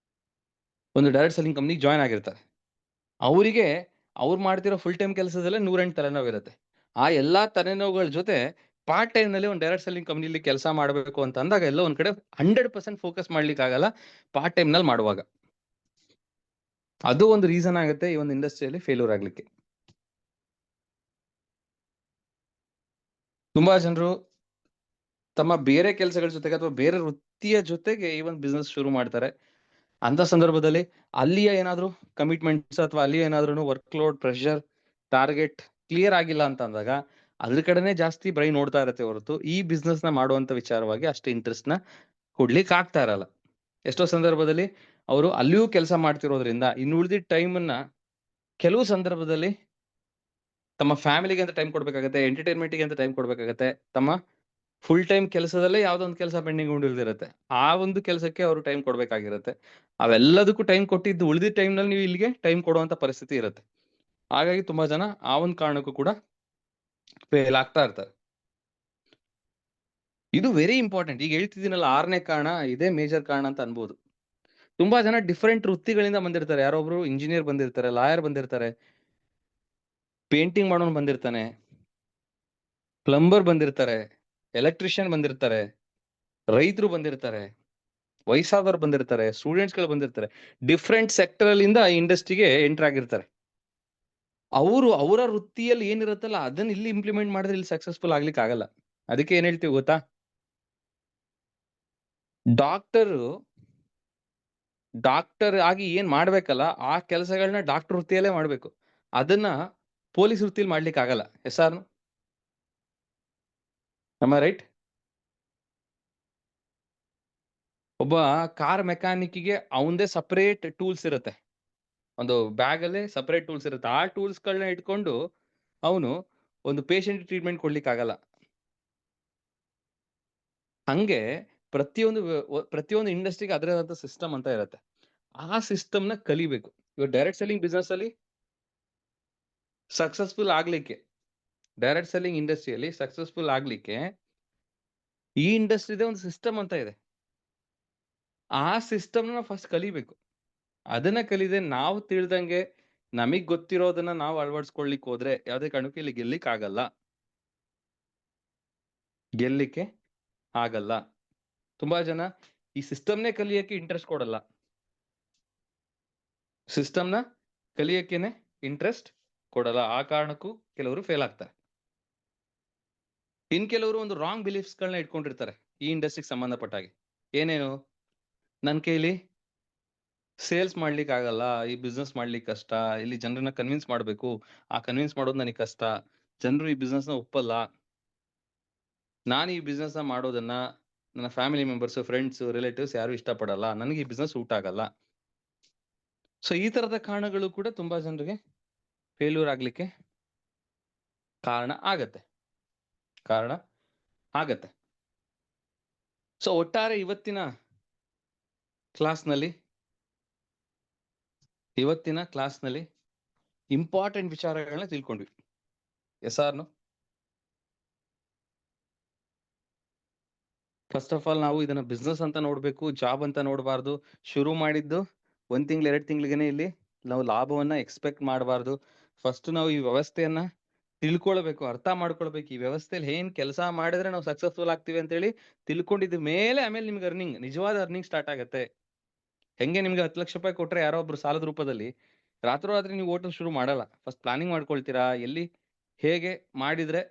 ಒಂದು ಡೈರೆಕ್ಟ್ ಸೆಲ್ಲಿಂಗ್ ಕಂಪ್ನಿ ಜಾಯ್ನ್ ಆಗಿರ್ತಾರೆ. ಅವರಿಗೆ ಅವ್ರು ಮಾಡ್ತಿರೋ ಫುಲ್ ಟೈಮ್ ಕೆಲಸದಲ್ಲೇ 108 ತಲೆನೋವು ಇರುತ್ತೆ. ಆ ಎಲ್ಲಾ ತಲೆನೋವುಗಳ ಜೊತೆ ಪಾರ್ಟ್ ಟೈಮ್ ನಲ್ಲಿ ಒಂದು ಡೈರೆಕ್ಟ್ ಸೆಲ್ಲಿಂಗ್ ಕಂಪ್ನಿಲಿ ಕೆಲಸ ಮಾಡಬೇಕು ಅಂತ ಅಂದಾಗ ಎಲ್ಲ ಒಂದ್ ಕಡೆ 100% ಫೋಕಸ್ ಮಾಡ್ಲಿಕ್ಕೆ ಆಗಲ್ಲ ಪಾರ್ಟ್ ಟೈಮ್ ನಲ್ಲಿ ಮಾಡುವಾಗ. ಅದು ಒಂದು ರೀಸನ್ ಆಗುತ್ತೆ ಈ ಒಂದು ಇಂಡಸ್ಟ್ರಿಯಲ್ಲಿ ಫೇಲ್ಯೂರ್ ಆಗ್ಲಿಕ್ಕೆ. ತುಂಬಾ ಜನರು ತಮ್ಮ ಬೇರೆ ಕೆಲಸಗಳ ಜೊತೆಗೆ ಅಥವಾ ಬೇರೆ ವೃತ್ತಿಯ ಜೊತೆಗೆ ಈ ಒಂದು ಬಿಸ್ನೆಸ್ ಶುರು ಮಾಡ್ತಾರೆ. ಅಂತ ಸಂದರ್ಭದಲ್ಲಿ ಅಲ್ಲಿಯ ಏನಾದ್ರು ಕಮಿಟ್ಮೆಂಟ್ಸ್ ಅಥವಾ ಅಲ್ಲಿ ಏನಾದ್ರು work load, pressure, target clear ಆಗಿಲ್ಲ ಅಂತ ಅಂದಾಗ ಅದ್ರ ಕಡೆನೆ ಜಾಸ್ತಿ ಬ್ರೈನ್ ನೋಡ್ತಾ ಇರತ್ತೆ ಹೊರತು ಈ ಬಿಸ್ನೆಸ್ ನ ಮಾಡುವಂತ ವಿಚಾರವಾಗಿ ಅಷ್ಟು ಇಂಟ್ರೆಸ್ಟ್ ನ ಕೊಡ್ಲಿಕ್ಕೆ ಆಗ್ತಾ ಇರಲ್ಲ. ಎಷ್ಟೋ ಸಂದರ್ಭದಲ್ಲಿ ಅವರು ಅಲ್ಲಿಯೂ ಕೆಲಸ ಮಾಡ್ತಿರೋದ್ರಿಂದ ಇನ್ನು ಉಳಿದಿದ್ದ ಟೈಮ್ ಅನ್ನ ಕೆಲವು ಸಂದರ್ಭದಲ್ಲಿ ತಮ್ಮ ಫ್ಯಾಮಿಲಿಗೆ ಅಂತ ಟೈಮ್ ಕೊಡ್ಬೇಕಾಗತ್ತೆ, ಎಂಟರ್ಟೈನ್ಮೆಂಟ್ಗೆ ಅಂತ ಟೈಮ್ ಕೊಡ್ಬೇಕಾಗತ್ತೆ, ತಮ್ಮ ಫುಲ್ ಟೈಮ್ ಕೆಲಸದಲ್ಲೇ ಯಾವ್ದೋ ಒಂದು ಕೆಲಸ ಪೆಂಡಿಂಗ್ ಉಳಿದಿರುತ್ತೆ, ಆ ಒಂದು ಕೆಲಸಕ್ಕೆ ಅವರು ಟೈಮ್ ಕೊಡ್ಬೇಕಾಗಿರುತ್ತೆ. ಅವೆಲ್ಲದಕ್ಕೂ ಟೈಮ್ ಕೊಟ್ಟಿದ್ದು ಉಳಿದಿದ್ದ ಟೈಮ್ ನಲ್ಲಿ ನೀವು ಇಲ್ಲಿಗೆ ಟೈಮ್ ಕೊಡುವಂತ ಪರಿಸ್ಥಿತಿ ಇರುತ್ತೆ. ಹಾಗಾಗಿ ತುಂಬಾ ಜನ ಆ ಒಂದು ಕಾರಣಕ್ಕೂ ಕೂಡ ಫೇಲ್ ಆಗ್ತಾ ಇರ್ತಾರೆ. ಇದು ವೆರಿ ಇಂಪಾರ್ಟೆಂಟ್. ಈಗ ಹೇಳ್ತಿದ್ದೀನಲ್ಲ, 6ನೇ ಕಾರಣ ಇದೇ ಮೇಜರ್ ಕಾರಣ ಅಂತ ಅನ್ಬೋದು. ತುಂಬಾ ಜನ ಡಿಫ್ರೆಂಟ್ ವೃತ್ತಿಗಳಿಂದ ಬಂದಿರ್ತಾರೆ. ಯಾರೊಬ್ರು ಇಂಜಿನಿಯರ್ ಬಂದಿರ್ತಾರೆ, ಲಾಯರ್ ಬಂದಿರ್ತಾರೆ, ಪೇಂಟಿಂಗ್ ಮಾಡೋನು ಬಂದಿರ್ತಾನೆ, ಪ್ಲಂಬರ್ ಬಂದಿರ್ತಾರೆ, ಎಲೆಕ್ಟ್ರಿಷಿಯನ್ ಬಂದಿರ್ತಾರೆ, ರೈತರು ಬಂದಿರ್ತಾರೆ, ವಯಸ್ಸಾದವ್ರು ಬಂದಿರ್ತಾರೆ, ಸ್ಟೂಡೆಂಟ್ಸ್ ಗಳು ಬಂದಿರ್ತಾರೆ. ಡಿಫ್ರೆಂಟ್ ಸೆಕ್ಟರ್ ಅಲ್ಲಿಂದ ಇಂಡಸ್ಟ್ರಿಗೆ ಎಂಟರ್ ಆಗಿರ್ತಾರೆ. ಅವರು ಅವರ ವೃತ್ತಿಯಲ್ಲಿ ಏನಿರುತ್ತಲ್ಲ ಅದನ್ನ ಇಲ್ಲಿ ಇಂಪ್ಲಿಮೆಂಟ್ ಮಾಡಿದ್ರೆ ಇಲ್ಲಿ ಸಕ್ಸಸ್ಫುಲ್ ಆಗ್ಲಿಕ್ಕೆ ಆಗಲ್ಲ. ಅದಕ್ಕೆ ಏನ್ ಹೇಳ್ತೀವಿ ಗೊತ್ತಾ, ಡಾಕ್ಟರ್ ಆಗಿ ಏನ್ ಮಾಡ್ಬೇಕಲ್ಲ ಆ ಕೆಲಸಗಳನ್ನ ಡಾಕ್ಟರ್ ವೃತ್ತಿಯಲ್ಲೇ ಮಾಡ್ಬೇಕು. ಅದನ್ನ ಪೊಲೀಸ್ ವೃತ್ತಿಯಲ್ಲಿ ಮಾಡ್ಲಿಕ್ಕೆ ಆಗಲ್ಲ. ಎಸ್ಆರ್ ನಮ್ಮ ರೈಟ್? ಒಬ್ಬ ಕಾರ್ ಮೆಕ್ಯಾನಿಕ್ಗೆ ಅವಂದೇ ಸಪರೇಟ್ ಟೂಲ್ಸ್ ಇರುತ್ತೆ, ಒಂದು ಬ್ಯಾಗ್ ಅಲ್ಲೇ ಸಪರೇಟ್ ಟೂಲ್ಸ್ ಇರುತ್ತೆ. ಆ ಟೂಲ್ಸ್ ಗಳನ್ನ ಇಟ್ಕೊಂಡು ಅವನು ಒಂದು ಪೇಷಂಟ್ ಟ್ರೀಟ್ಮೆಂಟ್ ಕೊಡ್ಲಿಕ್ಕೆ ಆಗಲ್ಲ. ಹಂಗೆ ಪ್ರತಿಯೊಂದು ಇಂಡಸ್ಟ್ರಿಗೆ ಅದರೇ ಆದಂತ ಸಿಸ್ಟಮ್ ಅಂತ ಇರುತ್ತೆ. ಆ ಸಿಸ್ಟಮ್ ನ ಕಲಿಬೇಕು. ಇವಾಗ ಡೈರೆಕ್ಟ್ ಸೆಲ್ಲಿಂಗ್ ಬಿಸ್ನೆಸ್ ಅಲ್ಲಿ ಸಕ್ಸಸ್ಫುಲ್ ಆಗ್ಲಿಕ್ಕೆ, ಡೈರೆಕ್ಟ್ ಸೆಲ್ಲಿಂಗ್ ಇಂಡಸ್ಟ್ರಿಯಲ್ಲಿ ಸಕ್ಸಸ್ಫುಲ್ ಆಗ್ಲಿಕ್ಕೆ ಈ ಇಂಡಸ್ಟ್ರಿದೇ ಒಂದು ಸಿಸ್ಟಮ್ ಅಂತ ಇದೆ. ಆ ಸಿಸ್ಟಮ್ ನ ಫಸ್ಟ್ ಕಲಿಬೇಕು. ಅದನ್ನ ಕಲಿದೆ ನಾವು ತಿಳಿದಂಗೆ ನಮಗ್ ಗೊತ್ತಿರೋದನ್ನ ನಾವು ಅಳವಡಿಸ್ಕೊಳ್ಲಿಕ್ಕೆ ಹೋದ್ರೆ ಯಾವ್ದೇ ಕಾರಣಕ್ಕೂ ಇಲ್ಲಿ ಗೆಲ್ಲಿಕ್ ಆಗಲ್ಲ. ತುಂಬಾ ಜನ ಈ ಸಿಸ್ಟಮ್ನೇ ಕಲಿಯಕ್ಕೆ ಇಂಟ್ರೆಸ್ಟ್ ಕೊಡಲ್ಲ. ಸಿಸ್ಟಮ್ನ ಕಲಿಯಕ್ಕೇನೆ ಇಂಟ್ರೆಸ್ಟ್ ಕೊಡಲ್ಲ. ಆ ಕಾರಣಕ್ಕೂ ಕೆಲವರು ಫೇಲ್ ಆಗ್ತಾರೆ. ಇನ್ ಕೆಲವರು ಒಂದು ರಾಂಗ್ ಬಿಲೀಫ್ಸ್ ಗಳನ್ನ ಇಟ್ಕೊಂಡಿರ್ತಾರೆ ಈ ಇಂಡಸ್ಟ್ರಿಗೆ ಸಂಬಂಧಪಟ್ಟ ಹಾಗೆ. ಏನೇನು, ನನ್ ಕೈಲಿ ಸೇಲ್ಸ್ ಮಾಡ್ಲಿಕ್ಕೆ ಆಗಲ್ಲ, ಈ ಬಿಸ್ನೆಸ್ ಮಾಡ್ಲಿಕ್ಕೆ ಕಷ್ಟ, ಇಲ್ಲಿ ಜನರನ್ನ ಕನ್ವಿನ್ಸ್ ಮಾಡ್ಬೇಕು, ಆ ಕನ್ವಿನ್ಸ್ ಮಾಡೋದು ನನಗೆ ಕಷ್ಟ, ಜನರು ಈ ಬಿಸ್ನೆಸ್ ನ ಒಪ್ಪಲ್ಲ, ನಾನು ಈ ಬಿಸ್ನೆಸ್ ನ ಮಾಡೋದನ್ನ ನನ್ನ ಫ್ಯಾಮಿಲಿ ಮೆಂಬರ್ಸ್, ಫ್ರೆಂಡ್ಸ್, ರಿಲೇಟಿವ್ಸ್ ಯಾರು ಇಷ್ಟಪಡಲ್ಲ, ನನಗೆ ಈ ಬಿಸ್ನೆಸ್ ಸೂಟ್ ಆಗಲ್ಲ. ಸೊ ಈ ತರದ ಕಾರಣಗಳು ಕೂಡ ತುಂಬಾ ಜನರಿಗೆ ಫೇಲ್ಯೂರ್ ಆಗ್ಲಿಕ್ಕೆ ಕಾರಣ ಆಗತ್ತೆ. ಸೊ ಒಟ್ಟಾರೆ ಇವತ್ತಿನ ಕ್ಲಾಸ್ನಲ್ಲಿ ಇಂಪಾರ್ಟೆಂಟ್ ವಿಚಾರಗಳನ್ನ ತಿಳ್ಕೊಂಡ್ವಿ. ಎಸ್ಆರ್ನು ಫಸ್ಟ್ ಆಫ್ ಆಲ್ ನಾವು ಇದನ್ನ ಬಿಸ್ನೆಸ್ ಅಂತ ನೋಡ್ಬೇಕು, ಜಾಬ್ ಅಂತ ನೋಡಬಾರ್ದು. ಶುರು ಮಾಡಿದ್ದು 1 ತಿಂಗಳು 2 ತಿಂಗಳಿಗೆನೆ ಇಲ್ಲಿ ನಾವು ಲಾಭವನ್ನ ಎಕ್ಸ್ಪೆಕ್ಟ್ ಮಾಡಬಾರ್ದು. ಫಸ್ಟ್ ನಾವು ಈ ವ್ಯವಸ್ಥೆಯನ್ನ ತಿಳ್ಕೊಳ್ಬೇಕು, ಅರ್ಥ ಮಾಡ್ಕೊಳ್ಬೇಕು. ಈ ವ್ಯವಸ್ಥೆಯಲ್ಲಿ ಏನ್ ಕೆಲಸ ಮಾಡಿದ್ರೆ ನಾವು ಸಕ್ಸಸ್ಫುಲ್ ಆಗ್ತೀವಿ ಅಂತ ಹೇಳಿ ತಿಳ್ಕೊಂಡಿದ ಮೇಲೆ ಆಮೇಲೆ ನಿಮ್ಗೆ ನಿಜವಾದ ಅರ್ನಿಂಗ್ ಸ್ಟಾರ್ಟ್ ಆಗತ್ತೆ. ಹೆಂಗೆ ನಿಮ್ಗೆ 10 ಲಕ್ಷ ರೂಪಾಯಿ ಕೊಟ್ರೆ ಯಾರೋ ಒಬ್ರು ಸಾಲದ ರೂಪದಲ್ಲಿ ರಾತ್ರಿ ನೀವು ಹೋಟೆಲ್ ಶುರು ಮಾಡಲ್ಲ. ಫಸ್ಟ್ ಪ್ಲಾನಿಂಗ್ ಮಾಡ್ಕೊಳ್ತೀರಾ, ಎಲ್ಲಿ ಹೇಗೆ ಮಾಡಿದ್ರೆ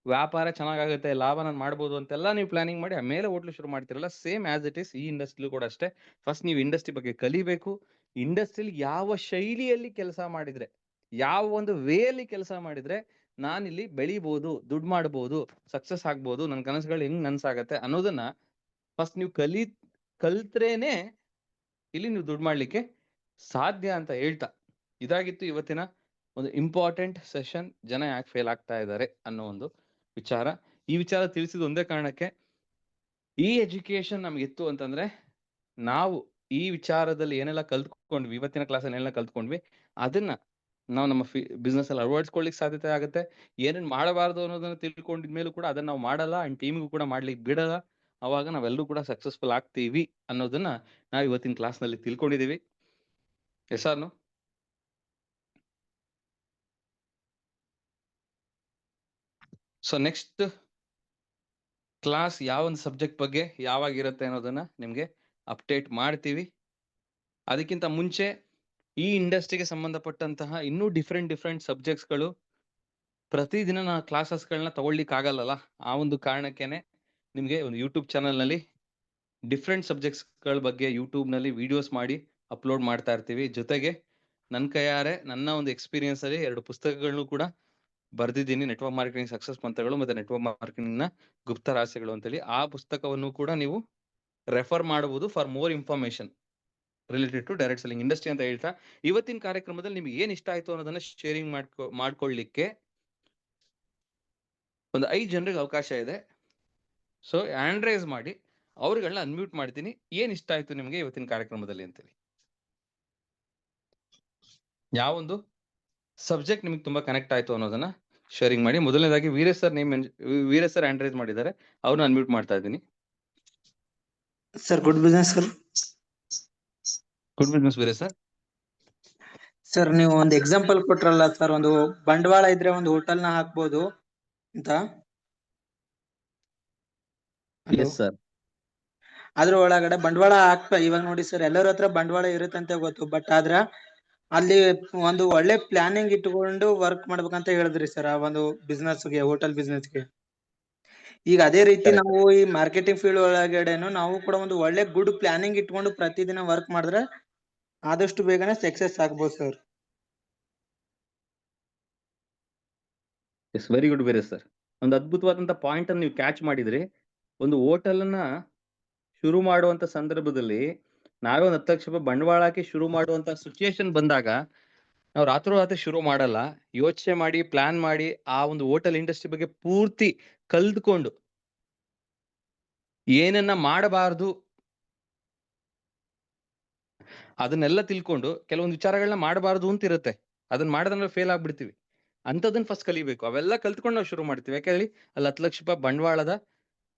ವ್ಯಾಪಾರ ಚೆನ್ನಾಗಾಗುತ್ತೆ, ಲಾಭ ನಾನು ಮಾಡ್ಬೋದು ಅಂತೆಲ್ಲ ನೀವು ಪ್ಲಾನಿಂಗ್ ಮಾಡಿ ಆಮೇಲೆ ಹೋಟ್ಲು ಶುರು ಮಾಡ್ತಿರಲ್ಲ. ಸೇಮ್ ಆಸ್ ಇಟ್ ಇಸ್ ಈ ಇಂಡಸ್ಟ್ರಿಲೂ ಕೂಡ ಅಷ್ಟೇ. ಫಸ್ಟ್ ನೀವು ಇಂಡಸ್ಟ್ರಿ ಬಗ್ಗೆ ಕಲಿಬೇಕು. ಇಂಡಸ್ಟ್ರಿಯಲ್ಲಿ ಯಾವ ಶೈಲಿಯಲ್ಲಿ ಕೆಲಸ ಮಾಡಿದ್ರೆ, ಯಾವ ಒಂದು ವೇ ಅಲ್ಲಿ ಕೆಲಸ ಮಾಡಿದ್ರೆ ನಾನಿಲ್ಲಿ ಬೆಳಿಬಹುದು, ದುಡ್ಡು ಮಾಡ್ಬೋದು, ಸಕ್ಸಸ್ ಆಗ್ಬೋದು, ನನ್ನ ಕನಸುಗಳು ಹೆಂಗ್ ನನ್ಸಾಗತ್ತೆ ಅನ್ನೋದನ್ನ ಫಸ್ಟ್ ನೀವು ಕಲ್ತ್ರೇನೆ ಇಲ್ಲಿ ನೀವು ದುಡ್ಡು ಮಾಡ್ಲಿಕ್ಕೆ ಸಾಧ್ಯ ಅಂತ ಹೇಳ್ತಾ, ಇದಾಗಿತ್ತು ಇವತ್ತಿನ ಒಂದು ಇಂಪಾರ್ಟೆಂಟ್ ಸೆಷನ್. ಜನ ಯಾಕೆ ಫೇಲ್ ಆಗ್ತಾ ಇದ್ದಾರೆ ಅನ್ನೋ ಒಂದು ವಿಚಾರ. ಈ ವಿಚಾರ ತಿಳಿಸಿದ ಒಂದೇ ಕಾರಣಕ್ಕೆ, ಈ ಎಜುಕೇಶನ್ ನಮ್ಗಿತ್ತು ಅಂತಂದ್ರೆ ನಾವು ಈ ವಿಚಾರದಲ್ಲಿ ಏನೆಲ್ಲ ಕಲ್ತ್ಕೊಂಡ್ವಿ, ಇವತ್ತಿನ ಕ್ಲಾಸಲ್ಲಿ ಏನೆಲ್ಲ ಕಲ್ತ್ಕೊಂಡ್ವಿ, ಅದನ್ನ ನಾವು ನಮ್ಮ ಬಿಸ್ನೆಸ್ ಅಲ್ಲಿ ಅಳವಡಿಸ್ಕೊಳ್ಳಿಕ್ ಸಾಧ್ಯತೆ ಆಗುತ್ತೆ. ಏನೇನ್ ಮಾಡಬಾರ್ದು ಅನ್ನೋದನ್ನ ತಿಳ್ಕೊಂಡಿದ್ಮೇಲೂ ಕೂಡ ಅದನ್ನ ನಾವು ಮಾಡಲ್ಲ, ಅಂಡ್ ಟೀಮಿಗೂ ಕೂಡ ಮಾಡ್ಲಿಕ್ಕೆ ಬಿಡಲ್ಲ. ಅವಾಗ ನಾವೆಲ್ಲರೂ ಕೂಡ ಸಕ್ಸಸ್ಫುಲ್ ಆಗ್ತೀವಿ ಅನ್ನೋದನ್ನ ನಾವು ಇವತ್ತಿನ ಕ್ಲಾಸ್ ನಲ್ಲಿ ತಿಳ್ಕೊಂಡಿದೀವಿ. ಎಸ್ಆರ್ನು ಸೊ ನೆಕ್ಸ್ಟ್ ಕ್ಲಾಸ್ ಯಾವ ಒಂದು ಸಬ್ಜೆಕ್ಟ್ ಬಗ್ಗೆ ಯಾವಾಗಿರುತ್ತೆ ಅನ್ನೋದನ್ನ ನಿಮ್ಗೆ ಅಪ್ಡೇಟ್ ಮಾಡ್ತೀವಿ. ಅದಕ್ಕಿಂತ ಮುಂಚೆ ಈ ಇಂಡಸ್ಟ್ರಿಗೆ ಸಂಬಂಧಪಟ್ಟಂತಹ ಇನ್ನೂ ಡಿಫ್ರೆಂಟ್ ಸಬ್ಜೆಕ್ಟ್ಸ್ಗಳು ಪ್ರತಿದಿನ ನಾ ಕ್ಲಾಸಸ್ಗಳನ್ನ ತಗೊಳ್ಲಿಕ್ಕೆ ಆಗಲ್ಲಲ್ಲ. ಆ ಒಂದು ಕಾರಣಕ್ಕೇನೆ ನಿಮ್ಗೆ ಒಂದು ಯೂಟ್ಯೂಬ್ ಚಾನಲ್ ನಲ್ಲಿ ಡಿಫ್ರೆಂಟ್ ಸಬ್ಜೆಕ್ಟ್ಸ್ಗಳ ಬಗ್ಗೆ ಯೂಟ್ಯೂಬ್ ನಲ್ಲಿ ವಿಡಿಯೋಸ್ ಮಾಡಿ ಅಪ್ಲೋಡ್ ಮಾಡ್ತಾ ಇರ್ತೀವಿ. ಜೊತೆಗೆ ನನ್ನ ಕೈಯಾರೆ ನನ್ನ ಒಂದು ಎಕ್ಸ್ಪೀರಿಯನ್ಸ್ ಅಲ್ಲಿ 2 ಪುಸ್ತಕಗಳನ್ನು ಕೂಡ ಬರ್ದಿದ್ದೀನಿ, ನೆಟ್ವರ್ಕ್ ಮಾರ್ಕೆಟಿಂಗ್ ಸಕ್ಸಸ್ ಮಂತ್ರಗಳು ಮತ್ತೆ ನೆಟ್ವರ್ಕ್ ಮಾರ್ಕೆಟಿಂಗ್ ನ ಗುಪ್ತ ರಹಸ್ಯಗಳು ಅಂತೇಳಿ. ಆ ಪುಸ್ತಕವನ್ನು ಕೂಡ ನೀವು ರೆಫರ್ ಮಾಡಬಹುದು for more information related to direct selling industry ಅಂತ ಹೇಳ್ತಾ, ಇವತ್ತಿನ ಕಾರ್ಯಕ್ರಮದಲ್ಲಿ ನಿಮ್ಗೆ ಏನ್ ಇಷ್ಟ ಆಯ್ತು ಅನ್ನೋದನ್ನ ಶೇರಿಂಗ್ ಮಾಡ್ಕೊಳ್ಳಿಕ್ಕೆ ಒಂದು 5 ಜನರಿಗೆ ಅವಕಾಶ ಇದೆ. ಸೊ ಹ್ಯಾಂಡ್ ರೈಸ್ ಮಾಡಿ, ಅವ್ರುಗಳನ್ನ ಅನ್ಮ್ಯೂಟ್ ಮಾಡ್ತೀನಿ. ಏನ್ ಇಷ್ಟ ಆಯ್ತು ನಿಮ್ಗೆ ಇವತ್ತಿನ ಕಾರ್ಯಕ್ರಮದಲ್ಲಿ ಅಂತೇಳಿ, ಯಾವೊಂದು ಸಬ್ಜೆಕ್ಟ್ ನಿಮ್ಗೆ ತುಂಬಾ ಕನೆಕ್ಟ್ ಆಯ್ತು ಅನ್ನೋದನ್ನ ಶೇರಿಂಗ್ ಮಾಡಿ. ಮೊದಲನೇದಾಗಿ Veeresh sir Veeresh sir hand raise ಮಾಡಿದ್ದಾರೆ, ಅವ್ರನ್ನ ಅನ್ಮ್ಯೂಟ್ ಮಾಡ್ತಾ ಇದ್ದೀನಿ. Sir good business sir. Good business Veeresh sir. Sir ನೀವು ಒಂದು ಎಕ್ಸಾಂಪಲ್ ಕೊಟ್ರಲ್ಲ ಸರ್, ಒಂದು ಬಂಡವಾಳ ಇದ್ರೆ ಒಂದು ಹೋಟೆಲ್ ನ ಹಾಕ್ಬೋದು ಅಂತ. Yes sir. ಅದ್ರ ಒಳಗಡೆ ಬಂಡವಾಳ ಇವಾಗ ನೋಡಿ ಸರ್, ಎಲ್ಲರ ಹತ್ರ ಬಂಡವಾಳ ಇರುತ್ತಂತ ಗೊತ್ತು, ಬಟ್ ಆದ್ರ ಅಲ್ಲಿ ಒಂದು ಒಳ್ಳೆ ಪ್ಲಾನಿಂಗ್ ಇಟ್ಕೊಂಡು ವರ್ಕ್ ಮಾಡ್ಬೇಕಂತ ಹೇಳಿದ್ರಿ ಸರ್ ಆ ಒಂದು ಬಿಸ್ನೆಸ್ಗೆ, ಹೋಟೆಲ್ ಬಿಸ್ನೆಸ್ಗೆ. ಈಗ ಅದೇ ರೀತಿ ನಾವು ಈ ಮಾರ್ಕೆಟಿಂಗ್ ಫೀಲ್ಡ್ ಒಳಗಡೆನು ನಾವು ಕೂಡ ಒಂದು ಒಳ್ಳೆ ಗುಡ್ ಪ್ಲಾನಿಂಗ್ ಇಟ್ಕೊಂಡು ಪ್ರತಿದಿನ ವರ್ಕ್ ಮಾಡಿದ್ರೆ ಆದಷ್ಟು ಬೇಗನೆ ಸಕ್ಸಸ್ ಆಗ್ಬೋದು sir. Yes, very good Veeresh sir. ಒಂದು ಅದ್ಭುತವಾದಂತ ಪಾಯಿಂಟ್ ಅನ್ನು ನೀವು ಕ್ಯಾಚ್ ಮಾಡಿದ್ರಿ. ಒಂದು ಹೋಟೆಲ್ ಅನ್ನ ಶುರು ಮಾಡುವಂತ ಸಂದರ್ಭದಲ್ಲಿ ನಾವೇ ಒಂದು 10 ಲಕ್ಷ ರೂಪಾಯಿ ಬಂಡವಾಳ ಹಾಕಿ ಶುರು ಮಾಡುವಂತ ಸಿಚುಯೇಷನ್ ಬಂದಾಗ ನಾವು ರಾತ್ರೋರಾತ್ರಿ ಶುರು ಮಾಡಲ್ಲ. ಯೋಚನೆ ಮಾಡಿ, ಪ್ಲಾನ್ ಮಾಡಿ, ಆ ಒಂದು ಹೋಟೆಲ್ ಇಂಡಸ್ಟ್ರಿ ಬಗ್ಗೆ ಪೂರ್ತಿ ಕಲ್ತ್ಕೊಂಡು ಏನನ್ನ ಮಾಡಬಾರದು ಅದನ್ನೆಲ್ಲ ತಿಳ್ಕೊಂಡು, ಕೆಲವೊಂದು ವಿಚಾರಗಳನ್ನ ಮಾಡಬಾರದು ಅಂತ ಇರುತ್ತೆ, ಅದನ್ನ ಮಾಡದ್ರೆ ಫೇಲ್ ಆಗ್ಬಿಡ್ತೀವಿ. ಅಂತದನ್ನ ಫಸ್ಟ್ ಕಲಿಬೇಕು. ಅವೆಲ್ಲ ಕಲ್ತ್ಕೊಂಡು ನಾವು ಶುರು ಮಾಡ್ತೀವಿ. ಯಾಕೆ ಹೇಳಿ, ಅಲ್ಲಿ 10 ಲಕ್ಷ ರೂಪಾಯಿ ಬಂಡವಾಳದ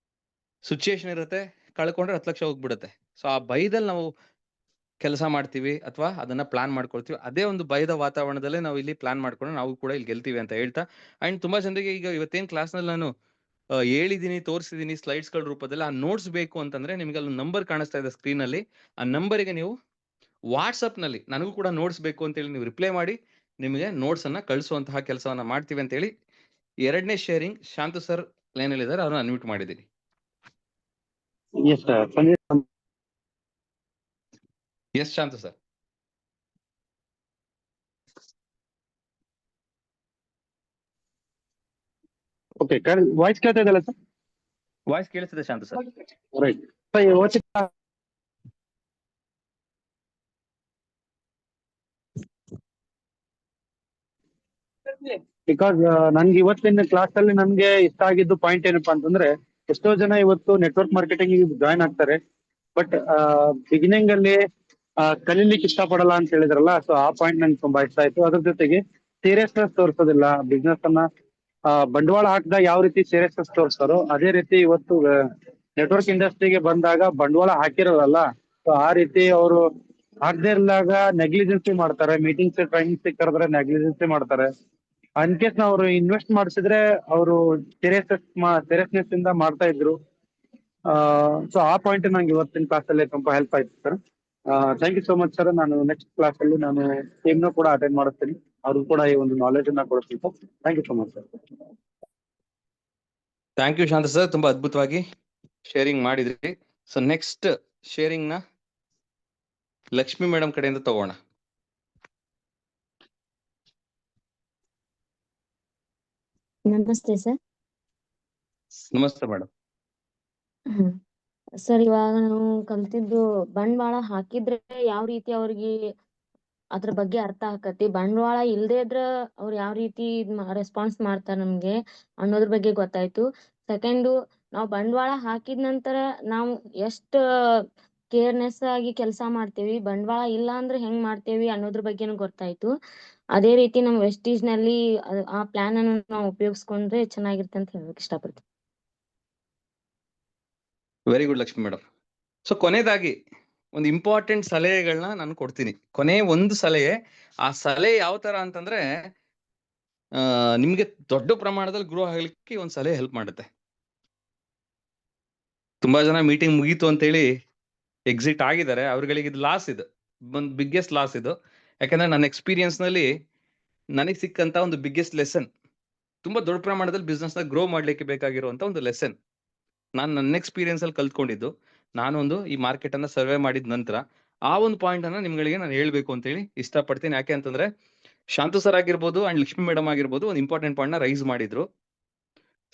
ಸಿಚುಯೇಷನ್ ಇರುತ್ತೆ, ಕಳ್ಕೊಂಡ್ರೆ 10 ಲಕ್ಷ ಹೋಗ್ಬಿಡುತ್ತೆ. ಸೊ ಆ ಭಯದಲ್ಲಿ ನಾವು ಕೆಲಸ ಮಾಡ್ತೀವಿ ಅಥವಾ ಅದನ್ನ ಪ್ಲಾನ್ ಮಾಡ್ಕೊಳ್ತೀವಿ. ಅದೇ ಒಂದು ಭಯದ ವಾತಾವರಣದಲ್ಲೇ ನಾವು ಇಲ್ಲಿ ಪ್ಲಾನ್ ಮಾಡ್ಕೊಂಡು ನಾವು ಕೂಡ ಇಲ್ಲಿ ಗೆಲ್ತೀವಿ ಅಂತ ಹೇಳ್ತಾ, ಅಂಡ್ ತುಂಬಾ ಜನರಿಗೆ ಈಗ ಇವತ್ತೇನ್ ಕ್ಲಾಸ್ ನಲ್ಲಿ ನಾನು ಹೇಳಿದೀನಿ, ತೋರಿಸಿದೀನಿ ಸ್ಲೈಡ್ಸ್ ಗಳ ರೂಪದಲ್ಲಿ. ಆ ನೋಟ್ಸ್ ಬೇಕು ಅಂತಂದ್ರೆ ನಿಮ್ಗೆ ಅಲ್ಲಿ ನಂಬರ್ ಕಾಣಿಸ್ತಾ ಇದೆ ಸ್ಕ್ರೀನ್ ಅಲ್ಲಿ. ಆ ನಂಬರಿಗೆ ನೀವು ವಾಟ್ಸ್ಆಪ್ ನಲ್ಲಿ ನನಗೂ ಕೂಡ ನೋಟ್ಸ್ ಬೇಕು ಅಂತ ಹೇಳಿ ನೀವು ರಿಪ್ಲೈ ಮಾಡಿ, ನಿಮಗೆ ನೋಟ್ಸ್ ಅನ್ನ ಕಳಿಸುವಂತಹ ಕೆಲಸವನ್ನ ಮಾಡ್ತೀವಿ ಅಂತ ಹೇಳಿ. 2ನೇ ಶೇರಿಂಗ್ ಶಾಂತು ಸರ್ ಲೈನ್ ಅಲ್ಲಿ ಇದ್ದಾರೆ, ಅವ್ರನ್ನ ಅನ್ಮ್ಯೂಟ್ ಮಾಡಿದ್ದೀನಿ. Yes Shantu sir. Okay, voice ಕೇಳ್ತಾ ಇದೆಯಲ್ಲ ಸರ್? ವಾಯ್ಸ್ ಕೇಳಿಸ್ತಿದೆ Shantu sir. Right sir. Because ನನ್ಗೆ ಇವತ್ತಿನ ಕ್ಲಾಸ್ ಅಲ್ಲಿ ನನ್ಗೆ ಇಷ್ಟ ಆಗಿದ್ದು ಪಾಯಿಂಟ್ ಏನಪ್ಪಾ ಅಂತಂದ್ರೆ, ಎಷ್ಟೋ ಜನ ಇವತ್ತು ನೆಟ್ವರ್ಕ್ ಮಾರ್ಕೆಟಿಂಗ್ ಜಾಯ್ನ್ ಆಗ್ತಾರೆ, ಬಟ್ ಬಿಗಿನಿಂಗ್ ಅಲ್ಲಿ ಕಲೀಲಿಕ್ಕೆ ಇಷ್ಟಪಡಲ್ಲ ಅಂತ ಹೇಳಿದ್ರಲ್ಲ. ಸೊ ಆ ಪಾಯಿಂಟ್ ನನ್ಗೆ ತುಂಬಾ ಇಷ್ಟ ಆಯ್ತು. ಅದ್ರ ಜೊತೆಗೆ ಸೀರಿಯಸ್ನೆಸ್ ತೋರಿಸೋದಿಲ್ಲ ಬಿಸ್ನೆಸ್ ಅನ್ನ. ಬಂಡವಾಳ ಹಾಕಿದಾಗ ಯಾವ ರೀತಿ ಸೀರಿಯಸ್ನೆಸ್ ತೋರಿಸ್ತಾರೋ ಅದೇ ರೀತಿ ಇವತ್ತು ನೆಟ್ವರ್ಕ್ ಇಂಡಸ್ಟ್ರಿಗೆ ಬಂದಾಗ ಬಂಡವಾಳ ಹಾಕಿರೋದಲ್ಲ, ಸೊ ಆ ರೀತಿ ಅವರು ಹಾಕದೇ ಇರಲಾಗ ನೆಗ್ಲಿಜೆನ್ಸಿ ಮಾಡ್ತಾರೆ. ಮೀಟಿಂಗ್ಸ್ ಟ್ರೈನಿಂಗ್ಸ್ ಕರೆದ್ರೆ ನೆಗ್ಲಿಜೆನ್ಸಿ ಮಾಡ್ತಾರೆ. ಅನ್ಕೇಸ್ ಅವ್ರು ಇನ್ವೆಸ್ಟ್ ಮಾಡಿಸಿದ್ರೆ ಅವರು ಸೀರಿಯಸ್ನೆಸ್ ಇಂದ ಮಾಡ್ತಾ ಇದ್ರು. ಸೊ ಆ ಪಾಯಿಂಟ್ ನಂಗೆ ಇವತ್ತಿನ ಕ್ಲಾಸ್ ಅಲ್ಲಿ ತುಂಬಾ ಹೆಲ್ಪ್ ಆಯ್ತು sir. Thank you so much sir. ನಾನು ನೆಕ್ಸ್ಟ್ ಕ್ಲಾಸ್ ಅಲ್ಲಿ ನಾನು ಟೀಮ್ನ ಕೂಡ ಅಟೆಂಡ್ ಮಾಡಿಸ್ತೀನಿ, ಅವ್ರಿಗೂ ಕೂಡ ಈ ಒಂದು ನಾಲೆಜ್ ಅನ್ನ ಕೊಡ್ತೀನಿ sir. Thank you so much sir. Thank you Shanta sir, ತುಂಬಾ ಅದ್ಭುತವಾಗಿ ಶೇರಿಂಗ್ ಮಾಡಿದ್ರಿ. ಸೊ ನೆಕ್ಸ್ಟ್ ಶೇರಿಂಗ್ ನ ಲಕ್ಷ್ಮಿ ಮೇಡಮ್ ಕಡೆಯಿಂದ ತಗೋಣ. ನಮಸ್ತೆ ಸರ್. ನಮಸ್ತೆ ಮೇಡಮ್. ಸರ್, ಇವಾಗ ನಾವು ಕಲ್ತಿದ್ದು ಬಂಡವಾಳ ಹಾಕಿದ್ರೆ ಯಾವ ರೀತಿ ಅವ್ರಿಗೆ ಅದ್ರ ಬಗ್ಗೆ ಅರ್ಥ ಆಕತಿ, ಬಂಡವಾಳ ಇಲ್ದೇ ಇದ್ರ ಅವ್ರು ಯಾವ ರೀತಿ ರೆಸ್ಪಾನ್ಸ್ ಮಾಡ್ತಾರ ನಮ್ಗೆ ಅನ್ನೋದ್ರ ಬಗ್ಗೆ ಗೊತ್ತಾಯ್ತು. ಸೆಕೆಂಡು, ನಾವು ಬಂಡವಾಳ ಹಾಕಿದ ನಂತರ ನಾವು ಎಷ್ಟ ಕೇರ್ನೆಸ್ ಆಗಿ ಕೆಲಸ ಮಾಡ್ತೇವಿ, ಬಂಡವಾಳ ಇಲ್ಲ ಅಂದ್ರೆ ಹೆಂಗ್ ಮಾಡ್ತೇವಿ ಅನ್ನೋದ್ರ ಬಗ್ಗೆನೂ ಗೊತ್ತಾಯ್ತು. ಅದೇ ರೀತಿ ನಮ್ ವೆಸ್ಟೀಜ್ ನಲ್ಲಿ ಆ ಪ್ಲಾನ್ ಅನ್ನು ನಾವು ಉಪಯೋಗಿಸ್ಕೊಂಡ್ರೆ ಚೆನ್ನಾಗಿರುತ್ತೆ ಅಂತ ಹೇಳಕ್ ಇಷ್ಟಪಡ್ತೀನಿ. Very good Lakshmi madam. So ಕೊನೆಯದಾಗಿ ಒಂದು ಇಂಪಾರ್ಟೆಂಟ್ ಸಲಹೆಗಳನ್ನ ನಾನು ಕೊಡ್ತೀನಿ. ಕೊನೆ ಒಂದು ಸಲಹೆ. ಆ ಸಲಹೆ ಯಾವ ತರ ಅಂತಂದ್ರೆ, ನಿಮ್ಗೆ ದೊಡ್ಡ ಪ್ರಮಾಣದಲ್ಲಿ ಗ್ರೋ ಆಗ್ಲಿಕ್ಕೆ ಒಂದು ಸಲಹೆ ಹೆಲ್ಪ್ ಮಾಡುತ್ತೆ. ತುಂಬಾ ಜನ ಮೀಟಿಂಗ್ ಮುಗೀತು ಅಂತೇಳಿ ಎಕ್ಸಿಟ್ ಆಗಿದ್ದಾರೆ. ಅವ್ರಗಳಿಗೆ ಇದು ಲಾಸ್, ಇದು ಒಂದು ಬಿಗ್ಗೆಸ್ಟ್ ಲಾಸ್ ಇದು. ಯಾಕಂದ್ರೆ ನನ್ನ ಎಕ್ಸ್ಪೀರಿಯನ್ಸ್ ನಲ್ಲಿ ನನಗೆ ಸಿಕ್ಕಂತ ಒಂದು ಬಿಗ್ಗೆಸ್ಟ್ ಲೆಸನ್, ತುಂಬಾ ದೊಡ್ಡ ಪ್ರಮಾಣದಲ್ಲಿ ಬಿಸ್ನೆಸ್ ನ ಗ್ರೋ ಮಾಡ್ಲಿಕ್ಕೆ ಬೇಕಾಗಿರುವಂತ ಒಂದು ಲೆಸನ್ ನಾನು ನನ್ನ ಎಕ್ಸ್ಪೀರಿಯನ್ಸ್ ಅಲ್ಲಿ ಕಲ್ತ್ಕೊಂಡಿದ್ದು. ನಾನೊಂದು ಈ ಮಾರ್ಕೆಟ್ ಅನ್ನ ಸರ್ವೆ ಮಾಡಿದ ನಂತರ ಆ ಒಂದು ಪಾಯಿಂಟ್ ಅನ್ನ ನಿಮ್ಗಳಿಗೆ ನಾನು ಹೇಳ್ಬೇಕು ಅಂತ ಹೇಳಿ ಇಷ್ಟಪಡ್ತೀನಿ. ಯಾಕೆ ಅಂತಂದ್ರೆ ಶಾಂತು ಸರ್ ಆಗಿರ್ಬೋದು ಅಂಡ್ ಲಕ್ಷ್ಮಿ ಮೇಡಮ್ ಆಗಿರ್ಬೋದು ಒಂದು ಇಂಪಾರ್ಟೆಂಟ್ ಪಾಯಿಂಟ್ ನ ರೈಸ್ ಮಾಡಿದ್ರು.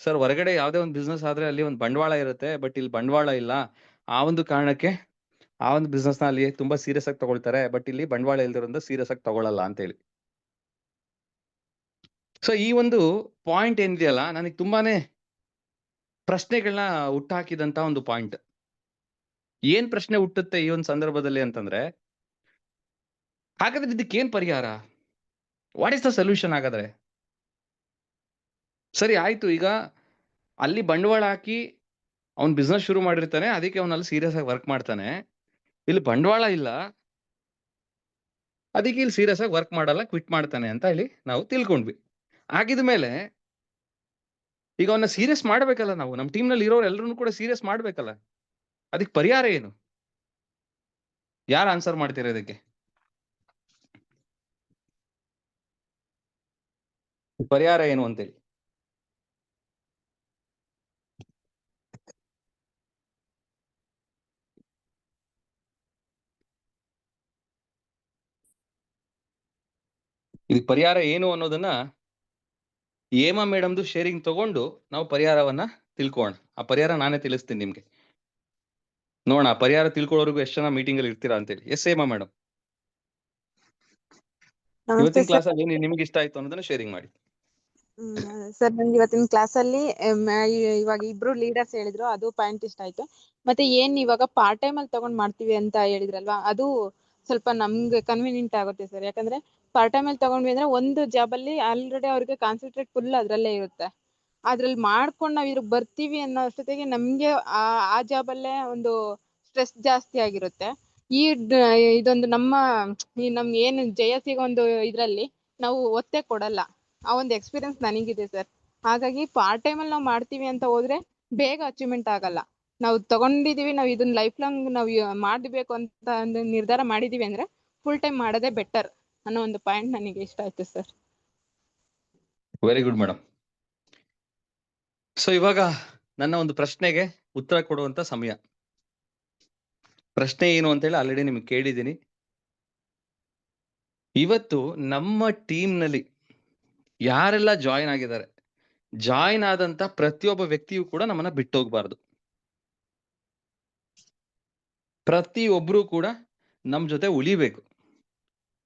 ಸರ್ ಹೊರಗಡೆ ಯಾವುದೇ ಒಂದು ಬಿಸ್ನೆಸ್ ಆದ್ರೆ ಅಲ್ಲಿ ಒಂದು ಬಂಡವಾಳ ಇರುತ್ತೆ, ಬಟ್ ಇಲ್ಲಿ ಬಂಡವಾಳ ಇಲ್ಲ. ಆ ಒಂದು ಕಾರಣಕ್ಕೆ ಆ ಒಂದು ಬಿಸ್ನೆಸ್ ನ ಅಲ್ಲಿ ತುಂಬಾ ಸೀರಿಯಸ್ ಆಗಿ ತಗೊಳ್ತಾರೆ, ಬಟ್ ಇಲ್ಲಿ ಬಂಡವಾಳ ಇಲ್ದಿರೋದ್ರಿಂದ ಸೀರಿಯಸ್ ಆಗಿ ತಗೊಳ್ಳಲ್ಲ ಅಂತ ಹೇಳಿ. ಸೊ ಈ ಒಂದು ಪಾಯಿಂಟ್ ಏನಿದೆಯಲ್ಲ, ನನಗೆ ತುಂಬಾನೇ ಪ್ರಶ್ನೆಗಳನ್ನ ಹುಟ್ಟಾಕಿದಂತ ಒಂದು ಪಾಯಿಂಟ್. ಏನ್ ಪ್ರಶ್ನೆ ಹುಟ್ಟುತ್ತೆ ಈ ಒಂದು ಸಂದರ್ಭದಲ್ಲಿ ಅಂತಂದ್ರೆ, ಹಾಗಾದ್ರೆ ಇದಕ್ಕೆ ಏನ್ ಪರಿಹಾರ? What is the solution? ಹಾಗಾದ್ರೆ ಸರಿ ಆಯ್ತು, ಈಗ ಅಲ್ಲಿ ಬಂಡವಾಳ ಹಾಕಿ ಅವ್ನ್ ಬಿಸ್ನೆಸ್ ಶುರು ಮಾಡಿರ್ತಾನೆ, ಅದಕ್ಕೆ ಅವನಲ್ಲಿ ಸೀರಿಯಸ್ ಆಗಿ ವರ್ಕ್ ಮಾಡ್ತಾನೆ. ಇಲ್ಲಿ ಬಂಡವಾಳ ಇಲ್ಲ, ಅದಕ್ಕೆ ಇಲ್ಲಿ ಸೀರಿಯಸ್ ಆಗಿ ವರ್ಕ್ ಮಾಡಲ್ಲ, ಕ್ವಿಟ್ ಮಾಡ್ತಾನೆ ಅಂತ ಹೇಳಿ ನಾವು ತಿಳ್ಕೊಂಡ್ವಿ. ಆಗಿದ್ಮೇಲೆ ಈಗ ಅವನ್ನ ಸೀರಿಯಸ್ ಮಾಡ್ಬೇಕಲ್ಲ, ನಾವು ನಮ್ಮ ಟೀಮ್ ನಲ್ಲಿ ಇರೋರು ಎಲ್ಲರೂ ಕೂಡ ಸೀರಿಯಸ್ ಮಾಡ್ಬೇಕಲ್ಲ. ಅದಕ್ಕೆ ಪರಿಹಾರ ಏನು? ಯಾರು ಆನ್ಸರ್ ಮಾಡ್ತೀರಾ ಇದಕ್ಕೆ? ಪರಿಹಾರ ಏನು ಅಂತೇಳಿ? ಇದಕ್ಕೆ ಪರಿಹಾರ ಏನು ಅನ್ನೋದನ್ನ ಹೇಮಾ ಮೇಡಮ್ದು ಶೇರಿಂಗ್ ತಗೊಂಡು ನಾವು ಪರಿಹಾರವನ್ನ ತಿಳ್ಕೊಳ್ಳೋಣ. ಆ ಪರಿಹಾರ ನಾನೇ ತಿಳಿಸ್ತೀನಿ ನಿಮ್ಗೆ. ನೋಡೋಣ ಆ ಪರಿಹಾರ ತಿಳ್ಕೊಳ್ಳೋರ್ಗು ಎಷ್ಟು ಜನ ಮೀಟಿಂಗ್ ಅಲ್ಲಿ ಇರ್ತೀರಾ ಅಂತೇಳಿ. ಎಸ್ ಹೇಮಾ ಮೇಡಮ್, ಇವತ್ತಿನ ಕ್ಲಾಸ್ ಅಲ್ಲಿ ನಿಮ್ಗೆ ಇಷ್ಟ ಆಯ್ತು ಅನ್ನೋದನ್ನ ಶೇರಿಂಗ್ ಮಾಡಿ. ಸರ್ ನನ್ಗೆ ಇವತ್ತಿನ ಕ್ಲಾಸ್ ಅಲ್ಲಿ ಇವಾಗ ಇಬ್ರು ಲೀಡರ್ಸ್ ಹೇಳಿದ್ರು, ಅದು ಪಾಯಿಂಟ್ ಇಷ್ಟ ಆಯ್ತು. ಮತ್ತೆ ಏನ್ ಇವಾಗ ಪಾರ್ಟ್ ಟೈಮ್ ಅಲ್ಲಿ ತಗೊಂಡ್ ಮಾಡ್ತೀವಿ ಅಂತ ಹೇಳಿದ್ರಲ್ವಾ, ಅದು ಸ್ವಲ್ಪ ನಮ್ಗೆ ಕನ್ವೀನಿಯಂಟ್ ಆಗುತ್ತೆ ಸರ್. ಯಾಕಂದ್ರೆ ಪಾರ್ಟ್ ಟೈಮ್ ಅಲ್ಲಿ ತಗೊಂಡ್ವಿ ಅಂದ್ರೆ ಒಂದು ಜಾಬ್ ಅಲ್ಲಿ ಆಲ್ರೆಡಿ ಅವ್ರಿಗೆ ಕಾನ್ಸಂಟ್ರೇಟ್ ಫುಲ್ ಅದ್ರಲ್ಲೇ ಇರುತ್ತೆ. ಅದ್ರಲ್ಲಿ ಮಾಡ್ಕೊಂಡು ನಾವ್ ಇದ್ರ ಬರ್ತೀವಿ ಅನ್ನೋ ಅಷ್ಟೊತ್ತಿಗೆ ನಮ್ಗೆ ಆ ಜಾಬ್ ಅಲ್ಲೇ ಒಂದು ಸ್ಟ್ರೆಸ್ ಜಾಸ್ತಿ ಆಗಿರುತ್ತೆ. ಇದೊಂದು ನಮ್ಮ ಏನ್ ಜಯ ಸಿಗೋ ಒಂದು ಇದ್ರಲ್ಲಿ ನಾವು ಒತ್ತೆ ಕೊಡಲ್ಲ. ಆ ಒಂದು ಎಕ್ಸ್ಪೀರಿಯನ್ಸ್ ನನಗಿದೆ ಸರ್. ಹಾಗಾಗಿ ಪಾರ್ಟ್ ಟೈಮ್ ಅಲ್ಲಿ ನಾವು ಮಾಡ್ತೀವಿ ಅಂತ ಹೋದ್ರೆ ಬೇಗ ಅಚೀವ್ಮೆಂಟ್ ಆಗಲ್ಲ. ನಾವು ತಗೊಂಡಿದೀವಿ, ನಾವು ಇದನ್ನ ಲೈಫ್ ಲಾಂಗ್ ನಾವು ಮಾಡ್ಬೇಕು ಅಂತ ನಿರ್ಧಾರ ಮಾಡಿದೀವಿ ಅಂದ್ರೆ ಫುಲ್ ಟೈಮ್ ಮಾಡೋದೇ ಬೆಟರ್ ಅನ್ನೋ ಒಂದು ಪಾಯಿಂಟ್ ನನಗೆ ಇಷ್ಟ ಆಯ್ತು sir. Very good madam. So ಇವಾಗ ನನ್ನ ಒಂದು ಪ್ರಶ್ನೆಗೆ ಉತ್ತರ ಕೊಡುವಂತ ಸಮಯ. ಪ್ರಶ್ನೆ ಏನು ಅಂತ ಹೇಳಿ ಆಲ್ರೆಡಿ ನಿಮ್ಗೆ ಕೇಳಿದ್ದೀನಿ. ಇವತ್ತು ನಮ್ಮ ಟೀಮ್ ನಲ್ಲಿ ಯಾರೆಲ್ಲ ಜಾಯಿನ್ ಆಗಿದ್ದಾರೆ, ಜಾಯಿನ್ ಆದಂತ ಪ್ರತಿಯೊಬ್ಬ ವ್ಯಕ್ತಿಯು ಕೂಡ ನಮ್ಮನ್ನ ಬಿಟ್ಟು ಹೋಗ್ಬಾರ್ದು. ಪ್ರತಿಯೊಬ್ರು ಕೂಡ ನಮ್ ಜೊತೆ ಉಳಿಬೇಕು.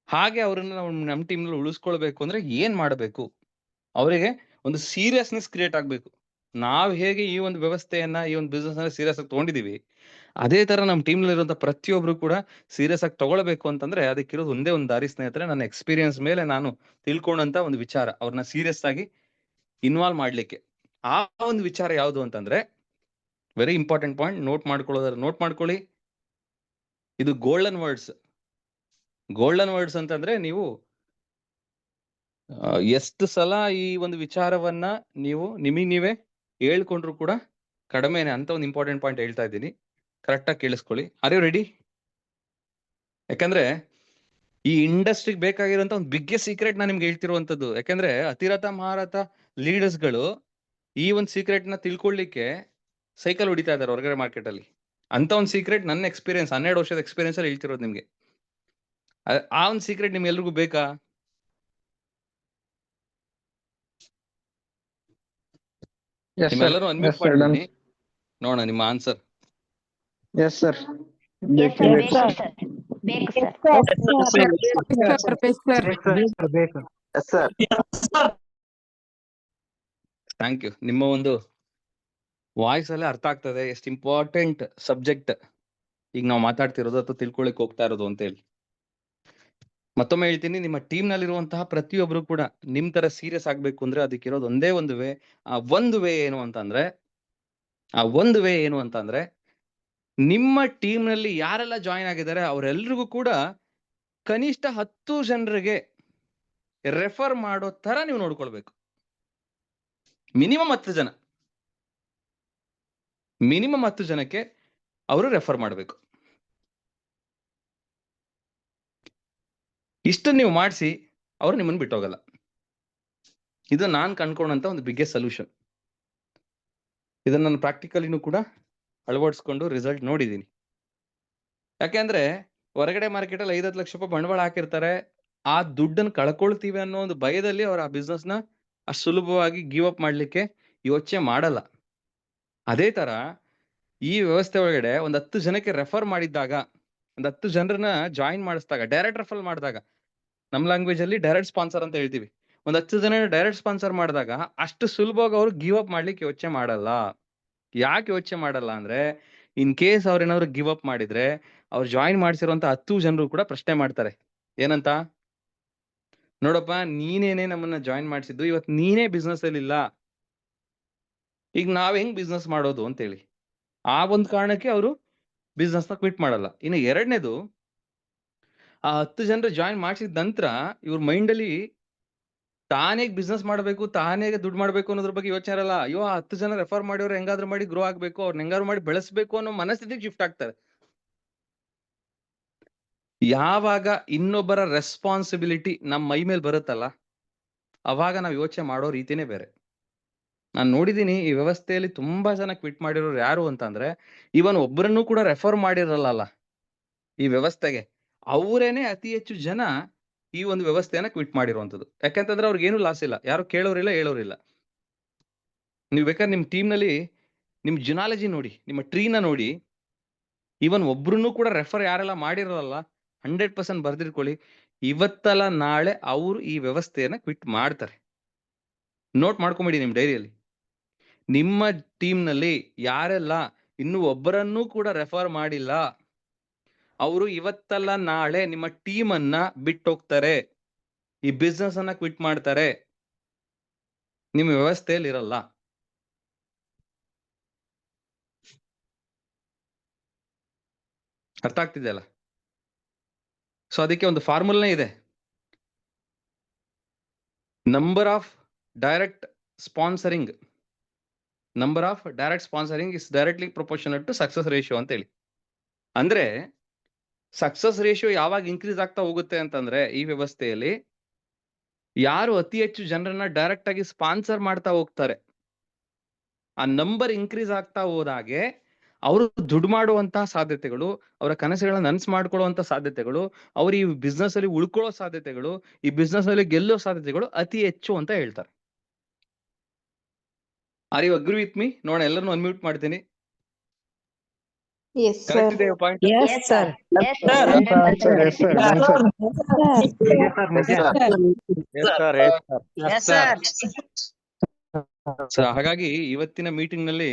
ಹಾಗೆ ಅವ್ರನ್ನ ನಾವು ನಮ್ಮ ಟೀಮ್ ನಲ್ಲಿ ಉಳಿಸ್ಕೊಳ್ಬೇಕು ಅಂದ್ರೆ ಏನ್ ಮಾಡಬೇಕು? ಅವರಿಗೆ ಒಂದು ಸೀರಿಯಸ್ನೆಸ್ ಕ್ರಿಯೇಟ್ ಆಗ್ಬೇಕು. ನಾವ್ ಹೇಗೆ ಈ ಒಂದು ವ್ಯವಸ್ಥೆಯನ್ನ, ಈ ಒಂದು ಬಿಸ್ನೆಸ್ ನ ಸೀರಿಯಸ್ ಆಗಿ ತಗೊಂಡಿದೀವಿ, ಅದೇ ತರ ನಮ್ಮ ಟೀಮ್ ನಲ್ಲಿ ಇರುವಂತ ಪ್ರತಿಯೊಬ್ರು ಕೂಡ ಸೀರಿಯಸ್ ಆಗಿ ತಗೊಳ್ಬೇಕು ಅಂತಂದ್ರೆ ಅದಕ್ಕಿರೋದು ಒಂದೇ ಒಂದು ದಾರಿ ಸ್ನೇಹಿತರೆ. ನನ್ನ ಎಕ್ಸ್ಪೀರಿಯನ್ಸ್ ಮೇಲೆ ನಾನು ತಿಳ್ಕೊಂಡಂತ ಒಂದು ವಿಚಾರ, ಅವ್ರನ್ನ ಸೀರಿಯಸ್ ಆಗಿ ಇನ್ವಾಲ್ವ್ ಮಾಡ್ಲಿಕ್ಕೆ. ಆ ಒಂದು ವಿಚಾರ ಯಾವುದು ಅಂತಂದ್ರೆ, ವೆರಿ ಇಂಪಾರ್ಟೆಂಟ್ ಪಾಯಿಂಟ್, ನೋಟ್ ಮಾಡ್ಕೊಳ್ಳಿ. ಇದು ಗೋಲ್ಡನ್ ವರ್ಡ್ಸ್. ಗೋಲ್ಡನ್ ವರ್ಡ್ಸ್ ಅಂತಂದ್ರೆ ನೀವು ಎಷ್ಟು ಸಲ ಈ ಒಂದು ವಿಚಾರವನ್ನ ನೀವು ನಿಮಗೆ ನೀವೇ ಹೇಳ್ಕೊಂಡ್ರು ಕೂಡ ಕಡಿಮೆನೆ ಅಂತ ಒಂದು ಇಂಪಾರ್ಟೆಂಟ್ ಪಾಯಿಂಟ್ ಹೇಳ್ತಾ ಇದ್ದೀನಿ. ಕರೆಕ್ಟ್ ಆಗಿ ಕೇಳಿಸ್ಕೊಳ್ಳಿ. Are you ready? ಯಾಕಂದ್ರೆ ಈ ಇಂಡಸ್ಟ್ರಿಗೆ ಬೇಕಾಗಿರುವಂತ ಒಂದು ಬಿಗ್ಗೆಸ್ಟ್ ಸೀಕ್ರೆಟ್ ನಾನು ನಿಮ್ಗೆ ಹೇಳ್ತಿರುವಂತದ್ದು. ಯಾಕಂದ್ರೆ ಅತಿರಥ ಮಹಾರಥ ಲೀಡರ್ಸ್ ಗಳು ಈ ಒಂದು ಸೀಕ್ರೆಟ್ ನ ತಿಳ್ಕೊಳ್ಳಿಕ್ಕೆ ಸೈಕಲ್ ಹೊಡಿತಾ ಇದ್ದಾರೆ ಹೊರಗಡೆ ಮಾರ್ಕೆಟ್ ಅಲ್ಲಿ. ಅಂತ ಒಂದು ಸೀಕ್ರೆಟ್ ನನ್ನ ಎಕ್ಸ್ಪೀರಿಯನ್ಸ್, 12 ವರ್ಷದ ಎಕ್ಸ್ಪೀರಿಯನ್ಸ್ ಅಲ್ಲಿ ಹೇಳ್ತಿರೋದು ನಿಮ್ಗೆ. ಆ ಒಂದು ಸೀಕ್ರೆಟ್ ನಿಮ್ಗೆ ಎಲ್ರಿಗೂ ಬೇಕಾ? ನಿಮ್ಮೆಲ್ಲರೂ ಅನ್ಮ್ಯೂಟ್ ಮಾಡಿ ನೋಡೋಣ ನಿಮ್ಮ answer. Yes sir. Yes sir, ಬೇಕು ಸರ್. Thank you. ನಿಮ್ಮ ಒಂದು ವಾಯ್ಸ್ ಅಲ್ಲೇ ಅರ್ಥ ಆಗ್ತದೆ ಎಷ್ಟು ಇಂಪಾರ್ಟೆಂಟ್ ಸಬ್ಜೆಕ್ಟ್ ಈಗ ನಾವು ಮಾತಾಡ್ತಿರೋದು ಅಥವಾ ತಿಳ್ಕೊಳಕ್ ಹೋಗ್ತಾ ಇರೋದು ಅಂತ ಹೇಳಿ. ಮತ್ತೊಮ್ಮೆ ಹೇಳ್ತೀನಿ, ನಿಮ್ಮ ಟೀಮ್ ನಲ್ಲಿರುವಂತಹ ಪ್ರತಿಯೊಬ್ರು ಕೂಡ ನಿಮ್ ತರ ಸೀರಿಯಸ್ ಆಗ್ಬೇಕು ಅಂದ್ರೆ ಅದಕ್ಕಿರೋದು ಒಂದೇ ಒಂದು ವೇ. ಆ ಒಂದು ವೇ ಏನು ಅಂತಂದ್ರೆ ನಿಮ್ಮ ಟೀಮ್ ನಲ್ಲಿ ಯಾರೆಲ್ಲ ಜಾಯಿನ್ ಆಗಿದ್ದಾರೆ ಅವರೆಲ್ರಿಗೂ ಕೂಡ ಕನಿಷ್ಠ 10 ಜನರಿಗೆ ರೆಫರ್ ಮಾಡೋ ತರ ನೀವು ನೋಡ್ಕೊಳ್ಬೇಕು. ಮಿನಿಮಮ್ 10 ಜನಕ್ಕೆ ಅವರು ರೆಫರ್ ಮಾಡಬೇಕು. ಇಷ್ಟು ನೀವು ಮಾಡಿಸಿ ಅವರು ನಿಮ್ಮನ್ನು ಬಿಟ್ಟೋಗಲ್ಲ. ಇದು ನಾನು ಕಂಡ್ಕೊಂಡಂತ ಒಂದು ಬಿಗ್ಗೆಸ್ಟ್ ಸೊಲ್ಯೂಷನ್. ಇದನ್ನ ನಾನು ಪ್ರಾಕ್ಟಿಕಲಿನೂ ಕೂಡ ಅಳವಡಿಸ್ಕೊಂಡು ರಿಸಲ್ಟ್ ನೋಡಿದ್ದೀನಿ. ಯಾಕೆಂದ್ರೆ ಹೊರಗಡೆ ಮಾರ್ಕೆಟ್ ಅಲ್ಲಿ 5-10 ಲಕ್ಷ ರೂಪಾಯಿ ಬಂಡವಾಳ ಹಾಕಿರ್ತಾರೆ, ಆ ದುಡ್ಡನ್ನು ಕಳ್ಕೊಳ್ತೀವಿ ಅನ್ನೋ ಒಂದು ಭಯದಲ್ಲಿ ಅವ್ರು ಆ ಬಿಸ್ನೆಸ್ ನ ಅಷ್ಟು ಸುಲಭವಾಗಿ ಗಿವ್ ಅಪ್ ಮಾಡ್ಲಿಕ್ಕೆ ಯೋಚನೆ ಮಾಡಲ್ಲ. ಅದೇ ತರ ಈ ವ್ಯವಸ್ಥೆ ಒಳಗಡೆ ಒಂದ್ 10 ಜನಕ್ಕೆ ರೆಫರ್ ಮಾಡಿದ್ದಾಗ, ಒಂದ್ 10 ಜನರನ್ನ ಜಾಯಿನ್ ಮಾಡಿಸಿದಾಗ, ಡೈರೆಕ್ಟ್ ರೆಫರ್ ಮಾಡಿದಾಗ, ನಮ್ ಲ್ಯಾಂಗ್ವೇಜ್ ಅಲ್ಲಿ ಡೈರೆಕ್ಟ್ ಸ್ಪಾನ್ಸರ್ ಅಂತ ಹೇಳ್ತೀವಿ. ಒಂದ್ 10 ಜನ ಡೈರೆಕ್ಟ್ ಸ್ಪಾನ್ಸರ್ ಮಾಡಿದಾಗ ಅಷ್ಟು ಸುಲಭವಾಗಿ ಅವ್ರು ಗಿವ್ ಅಪ್ ಮಾಡ್ಲಿಕ್ಕೆ ಯೋಚನೆ ಮಾಡಲ್ಲ. ಯಾಕೆ ಯೋಚನೆ ಮಾಡಲ್ಲ ಅಂದ್ರೆ, ಇನ್ ಕೇಸ್ ಅವ್ರೇನಾದ್ರು ಗಿವ್ ಅಪ್ ಮಾಡಿದ್ರೆ ಅವ್ರು ಜಾಯಿನ್ ಮಾಡ್ಸಿರುವಂತ 10 ಜನರು ಕೂಡ ಪ್ರಶ್ನೆ ಮಾಡ್ತಾರೆ. ಏನಂತ? ನೋಡಪ್ಪ, ನೀನೇನೆ ನಮ್ಮನ್ನ ಜಾಯಿನ್ ಮಾಡ್ಸಿದ್ದು, ಇವತ್ ನೀನೇ ಬಿಸ್ನೆಸ್ ಅಲ್ಲಿ ಇಲ್ಲ, ಈಗ ನಾವ್ ಹೆಂಗ್ ಬಿಸ್ನೆಸ್ ಮಾಡೋದು ಅಂತೇಳಿ. ಆ ಒಂದ್ ಕಾರಣಕ್ಕೆ ಅವರು ಬಿಸ್ನೆಸ್ ನ ಕ್ವಿಟ್ ಮಾಡಲ್ಲ. ಇನ್ನು ಎರಡನೇದು, ಆ 10 ಜನರು ಜಾಯಿನ್ ಮಾಡಿಸಿದ ನಂತರ ಇವ್ರ ಮೈಂಡ್ ಅಲ್ಲಿ ತಾನೇ ಬಿಸ್ನೆಸ್ ಮಾಡ್ಬೇಕು, ತಾನೇ ದುಡ್ಡು ಮಾಡ್ಬೇಕು ಅನ್ನೋದ್ರ ಬಗ್ಗೆ ಯೋಚನೆ ಇರಲ್ಲ. ಅಯ್ಯೋ, ಆ 10 ಜನ ರೆಫರ್ ಮಾಡಿವ್ರು ಹೆಂಗಾದ್ರೂ ಮಾಡಿ ಗ್ರೋ ಆಗ್ಬೇಕು, ಅವ್ರನ್ನ ಹೆಂಗಾದ್ರು ಮಾಡಿ ಬೆಳೆಸ್ಬೇಕು ಅನ್ನೋ ಮನಸ್ಥಿತಿಗೆ ಶಿಫ್ಟ್ ಆಗ್ತಾರೆ. ಯಾವಾಗ ಇನ್ನೊಬ್ಬರ ರೆಸ್ಪಾನ್ಸಿಬಿಲಿಟಿ ನಮ್ಮ ಮೈ ಮೇಲೆ ಬರುತ್ತಲ್ಲ, ಅವಾಗ ನಾವು ಯೋಚನೆ ಮಾಡೋ ರೀತಿನೇ ಬೇರೆ. ನಾನು ನೋಡಿದೀನಿ ಈ ವ್ಯವಸ್ಥೆಯಲ್ಲಿ ತುಂಬಾ ಜನ ಕ್ವಿಟ್ ಮಾಡಿರೋರು ಯಾರು ಅಂತಂದ್ರೆ, ಇವನ್ ಒಬ್ಬರನ್ನು ಕೂಡ ರೆಫರ್ ಮಾಡಿರಲ್ಲ ಈ ವ್ಯವಸ್ಥೆಗೆ, ಅವರೇನೆ ಅತಿ ಹೆಚ್ಚು ಜನ ಈ ಒಂದು ವ್ಯವಸ್ಥೆಯನ್ನ ಕ್ವಿಟ್ ಮಾಡಿರುವಂತದ್ದು. ಯಾಕಂತಂದ್ರೆ ಅವ್ರಿಗೆ ಏನು ಲಾಸ್ ಇಲ್ಲ, ಯಾರು ಕೇಳೋರಿಲ್ಲ ಹೇಳೋರಿಲ್ಲ. ನೀವು ಬೇಕಾದ್ರೆ ನಿಮ್ ಟೀಮ್ ನಲ್ಲಿ ನಿಮ್ ಜಿನಾಲಜಿ ನೋಡಿ, ನಿಮ್ಮ ಟ್ರೀನ ನೋಡಿ, ಇವನ್ ಒಬ್ರು ಕೂಡ ರೆಫರ್ ಯಾರೆಲ್ಲ ಮಾಡಿರಲ್ಲ 100% ಬರ್ದಿರ್ಕೊಳ್ಳಿ, ಇವತ್ತಲ್ಲ ನಾಳೆ ಅವರು ಈ ವ್ಯವಸ್ಥೆಯನ್ನ ಕ್ವಿಟ್ ಮಾಡ್ತಾರೆ. ನೋಟ್ ಮಾಡ್ಕೊಂಬಿಡಿ ನಿಮ್ ಡೈರಿಯಲ್ಲಿ. ನಿಮ್ಮ ಟೀಮ್ ನಲ್ಲಿ ಯಾರೆಲ್ಲ ಇನ್ನು ಒಬ್ಬರನ್ನೂ ಕೂಡ ರೆಫರ್ ಮಾಡಿಲ್ಲ, ಅವರು ಇವತ್ತಲ್ಲ ನಾಳೆ ನಿಮ್ಮ ಟೀಮ್ ಅನ್ನ ಬಿಟ್ಟೋಗ್ತಾರೆ, ಈ ಬಿಸ್ನೆಸ್ ಅನ್ನ ಕ್ವಿಟ್ ಮಾಡ್ತಾರೆ, ನಿಮ್ಮ ವ್ಯವಸ್ಥೆಯಲ್ಲಿ ಇರಲ್ಲ. ಅರ್ಥ ಆಗ್ತಿದೆಯಲ್ಲ? ಸೊ ಅದಕ್ಕೆ ಒಂದು ಫಾರ್ಮುಲಾನೇ ಇದೆ. Number of direct sponsoring is directly proportional to success ratio ಅಂತ ಹೇಳಿ. ಅಂದ್ರೆ ಸಕ್ಸಸ್ ರೇಷಿಯೋ ಯಾವಾಗ ಇನ್ಕ್ರೀಸ್ ಆಗ್ತಾ ಹೋಗುತ್ತೆ ಅಂತಂದ್ರೆ, ಈ ವ್ಯವಸ್ಥೆಯಲ್ಲಿ ಯಾರು ಅತಿ ಹೆಚ್ಚು ಜನರನ್ನ ಡೈರೆಕ್ಟ್ ಆಗಿ ಸ್ಪಾನ್ಸರ್ ಮಾಡ್ತಾ ಹೋಗ್ತಾರೆ, ಆ ನಂಬರ್ ಇನ್ಕ್ರೀಸ್ ಆಗ್ತಾ ಹೋದಾಗೆ ಅವರು ದುಡ್ಡು ಮಾಡುವಂತಹ ಸಾಧ್ಯತೆಗಳು, ಅವರ ಕನಸುಗಳನ್ನ ನನಸು ಮಾಡ್ಕೊಳ್ಳುವಂತ ಸಾಧ್ಯತೆಗಳು, ಅವ್ರು ಈ ಬಿಸ್ನೆಸ್ ಅಲ್ಲಿ ಉಳ್ಕೊಳ್ಳೋ ಸಾಧ್ಯತೆಗಳು, ಈ ಬಿಸ್ನೆಸ್ ಅಲ್ಲಿ ಗೆಲ್ಲೋ ಸಾಧ್ಯತೆಗಳು ಅತಿ ಹೆಚ್ಚು ಅಂತ ಹೇಳ್ತಾರೆ. Are you agree with me? ನೋಡೋಣ, ಎಲ್ಲರನ್ನು ಅನ್ಮ್ಯೂಟ್ ಮಾಡ್ತೀನಿ. Yes, sir. ಕರೆಕ್ಟ್ ಇದೆ point? Yes, sir. Yes, sir. 100%. Yes, sir. ಹಾಗಾಗಿ ಇವತ್ತಿನ ಮೀಟಿಂಗ್ ನಲ್ಲಿ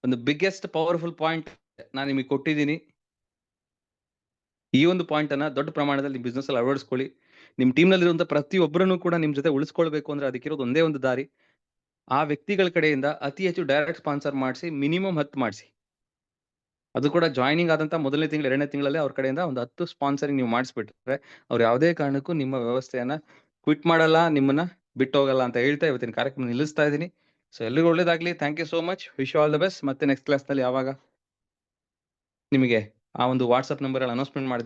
ಒಂದು ಬಿಗ್ಗೆಸ್ಟ್ ಪವರ್ಫುಲ್ ಪಾಯಿಂಟ್ ನಾನು ನಿಮಗೆ ಕೊಟ್ಟಿದ್ದೀನಿ. ಈ ಒಂದು ಪಾಯಿಂಟ್ ಅನ್ನ ದೊಡ್ಡ ಪ್ರಮಾಣದಲ್ಲಿ ನಿಮ್ ಬಿಸ್ನೆಸ್ ಅಲ್ಲಿ ಅಳವಡಿಸ್ಕೊಳ್ಳಿ. ನಿಮ್ ಟೀಮ್ ನಲ್ಲಿ ಇರುವಂತ ಪ್ರತಿಯೊಬ್ಬರನ್ನು ಕೂಡ ನಿಮ್ ಜೊತೆ ಉಳಿಸ್ಕೊಳ್ಬೇಕು ಅಂದ್ರೆ ಅದಕ್ಕಿರೋದು ಒಂದೇ ಒಂದು ದಾರಿ, ಆ ವ್ಯಕ್ತಿಗಳ ಕಡೆಯಿಂದ ಅತಿ ಹೆಚ್ಚು ಡೈರೆಕ್ಟ್ ಸ್ಪಾನ್ಸರ್ ಮಾಡಿಸಿ, ಮಿನಿಮಮ್ 10 ಮಾಡಿಸಿ. ಅದು ಕೂಡ ಜಾಯ್ನಿಂಗ್ ಆದಂತ ಮೊದಲನೇ ತಿಂಗಳು 2ನೇ ತಿಂಗಳಲ್ಲಿ ಅವ್ರ ಕಡೆಯಿಂದ ಒಂದು 10 ಸ್ಪಾನ್ಸರಿಂಗ್ ನೀವು ಮಾಡಿಸ್ಬಿಟ್ರೆ, ಅವ್ರು ಯಾವುದೇ ಕಾರಣಕ್ಕೂ ನಿಮ್ಮ ವ್ಯವಸ್ಥೆಯನ್ನ ಕ್ವಿಟ್ ಮಾಡಲ್ಲ, ನಿಮ್ಮನ್ನ ಬಿಟ್ಟು ಹೋಗಲ್ಲ ಅಂತ ಹೇಳ್ತಾ ಇವತ್ತಿನ ಕಾರ್ಯಕ್ರಮ ನಿಲ್ಲಿಸ್ತಾ ಇದ್ದೀನಿ. ಸೊ ಎಲ್ರಿಗೂ ಒಳ್ಳೇದಾಗ್ಲಿ. Thank you so much. Wish you all the best. ಮತ್ತೆ ನೆಕ್ಸ್ಟ್ ಕ್ಲಾಸ್ ನಲ್ಲಿ ಯಾವಾಗ ನಿಮಗೆ ಆ ಒಂದು ವಾಟ್ಸ್ಆಪ್ ನಂಬರ್ ಅನೌನ್ಸ್ಮೆಂಟ್ ಮಾಡ್ತೀನಿ.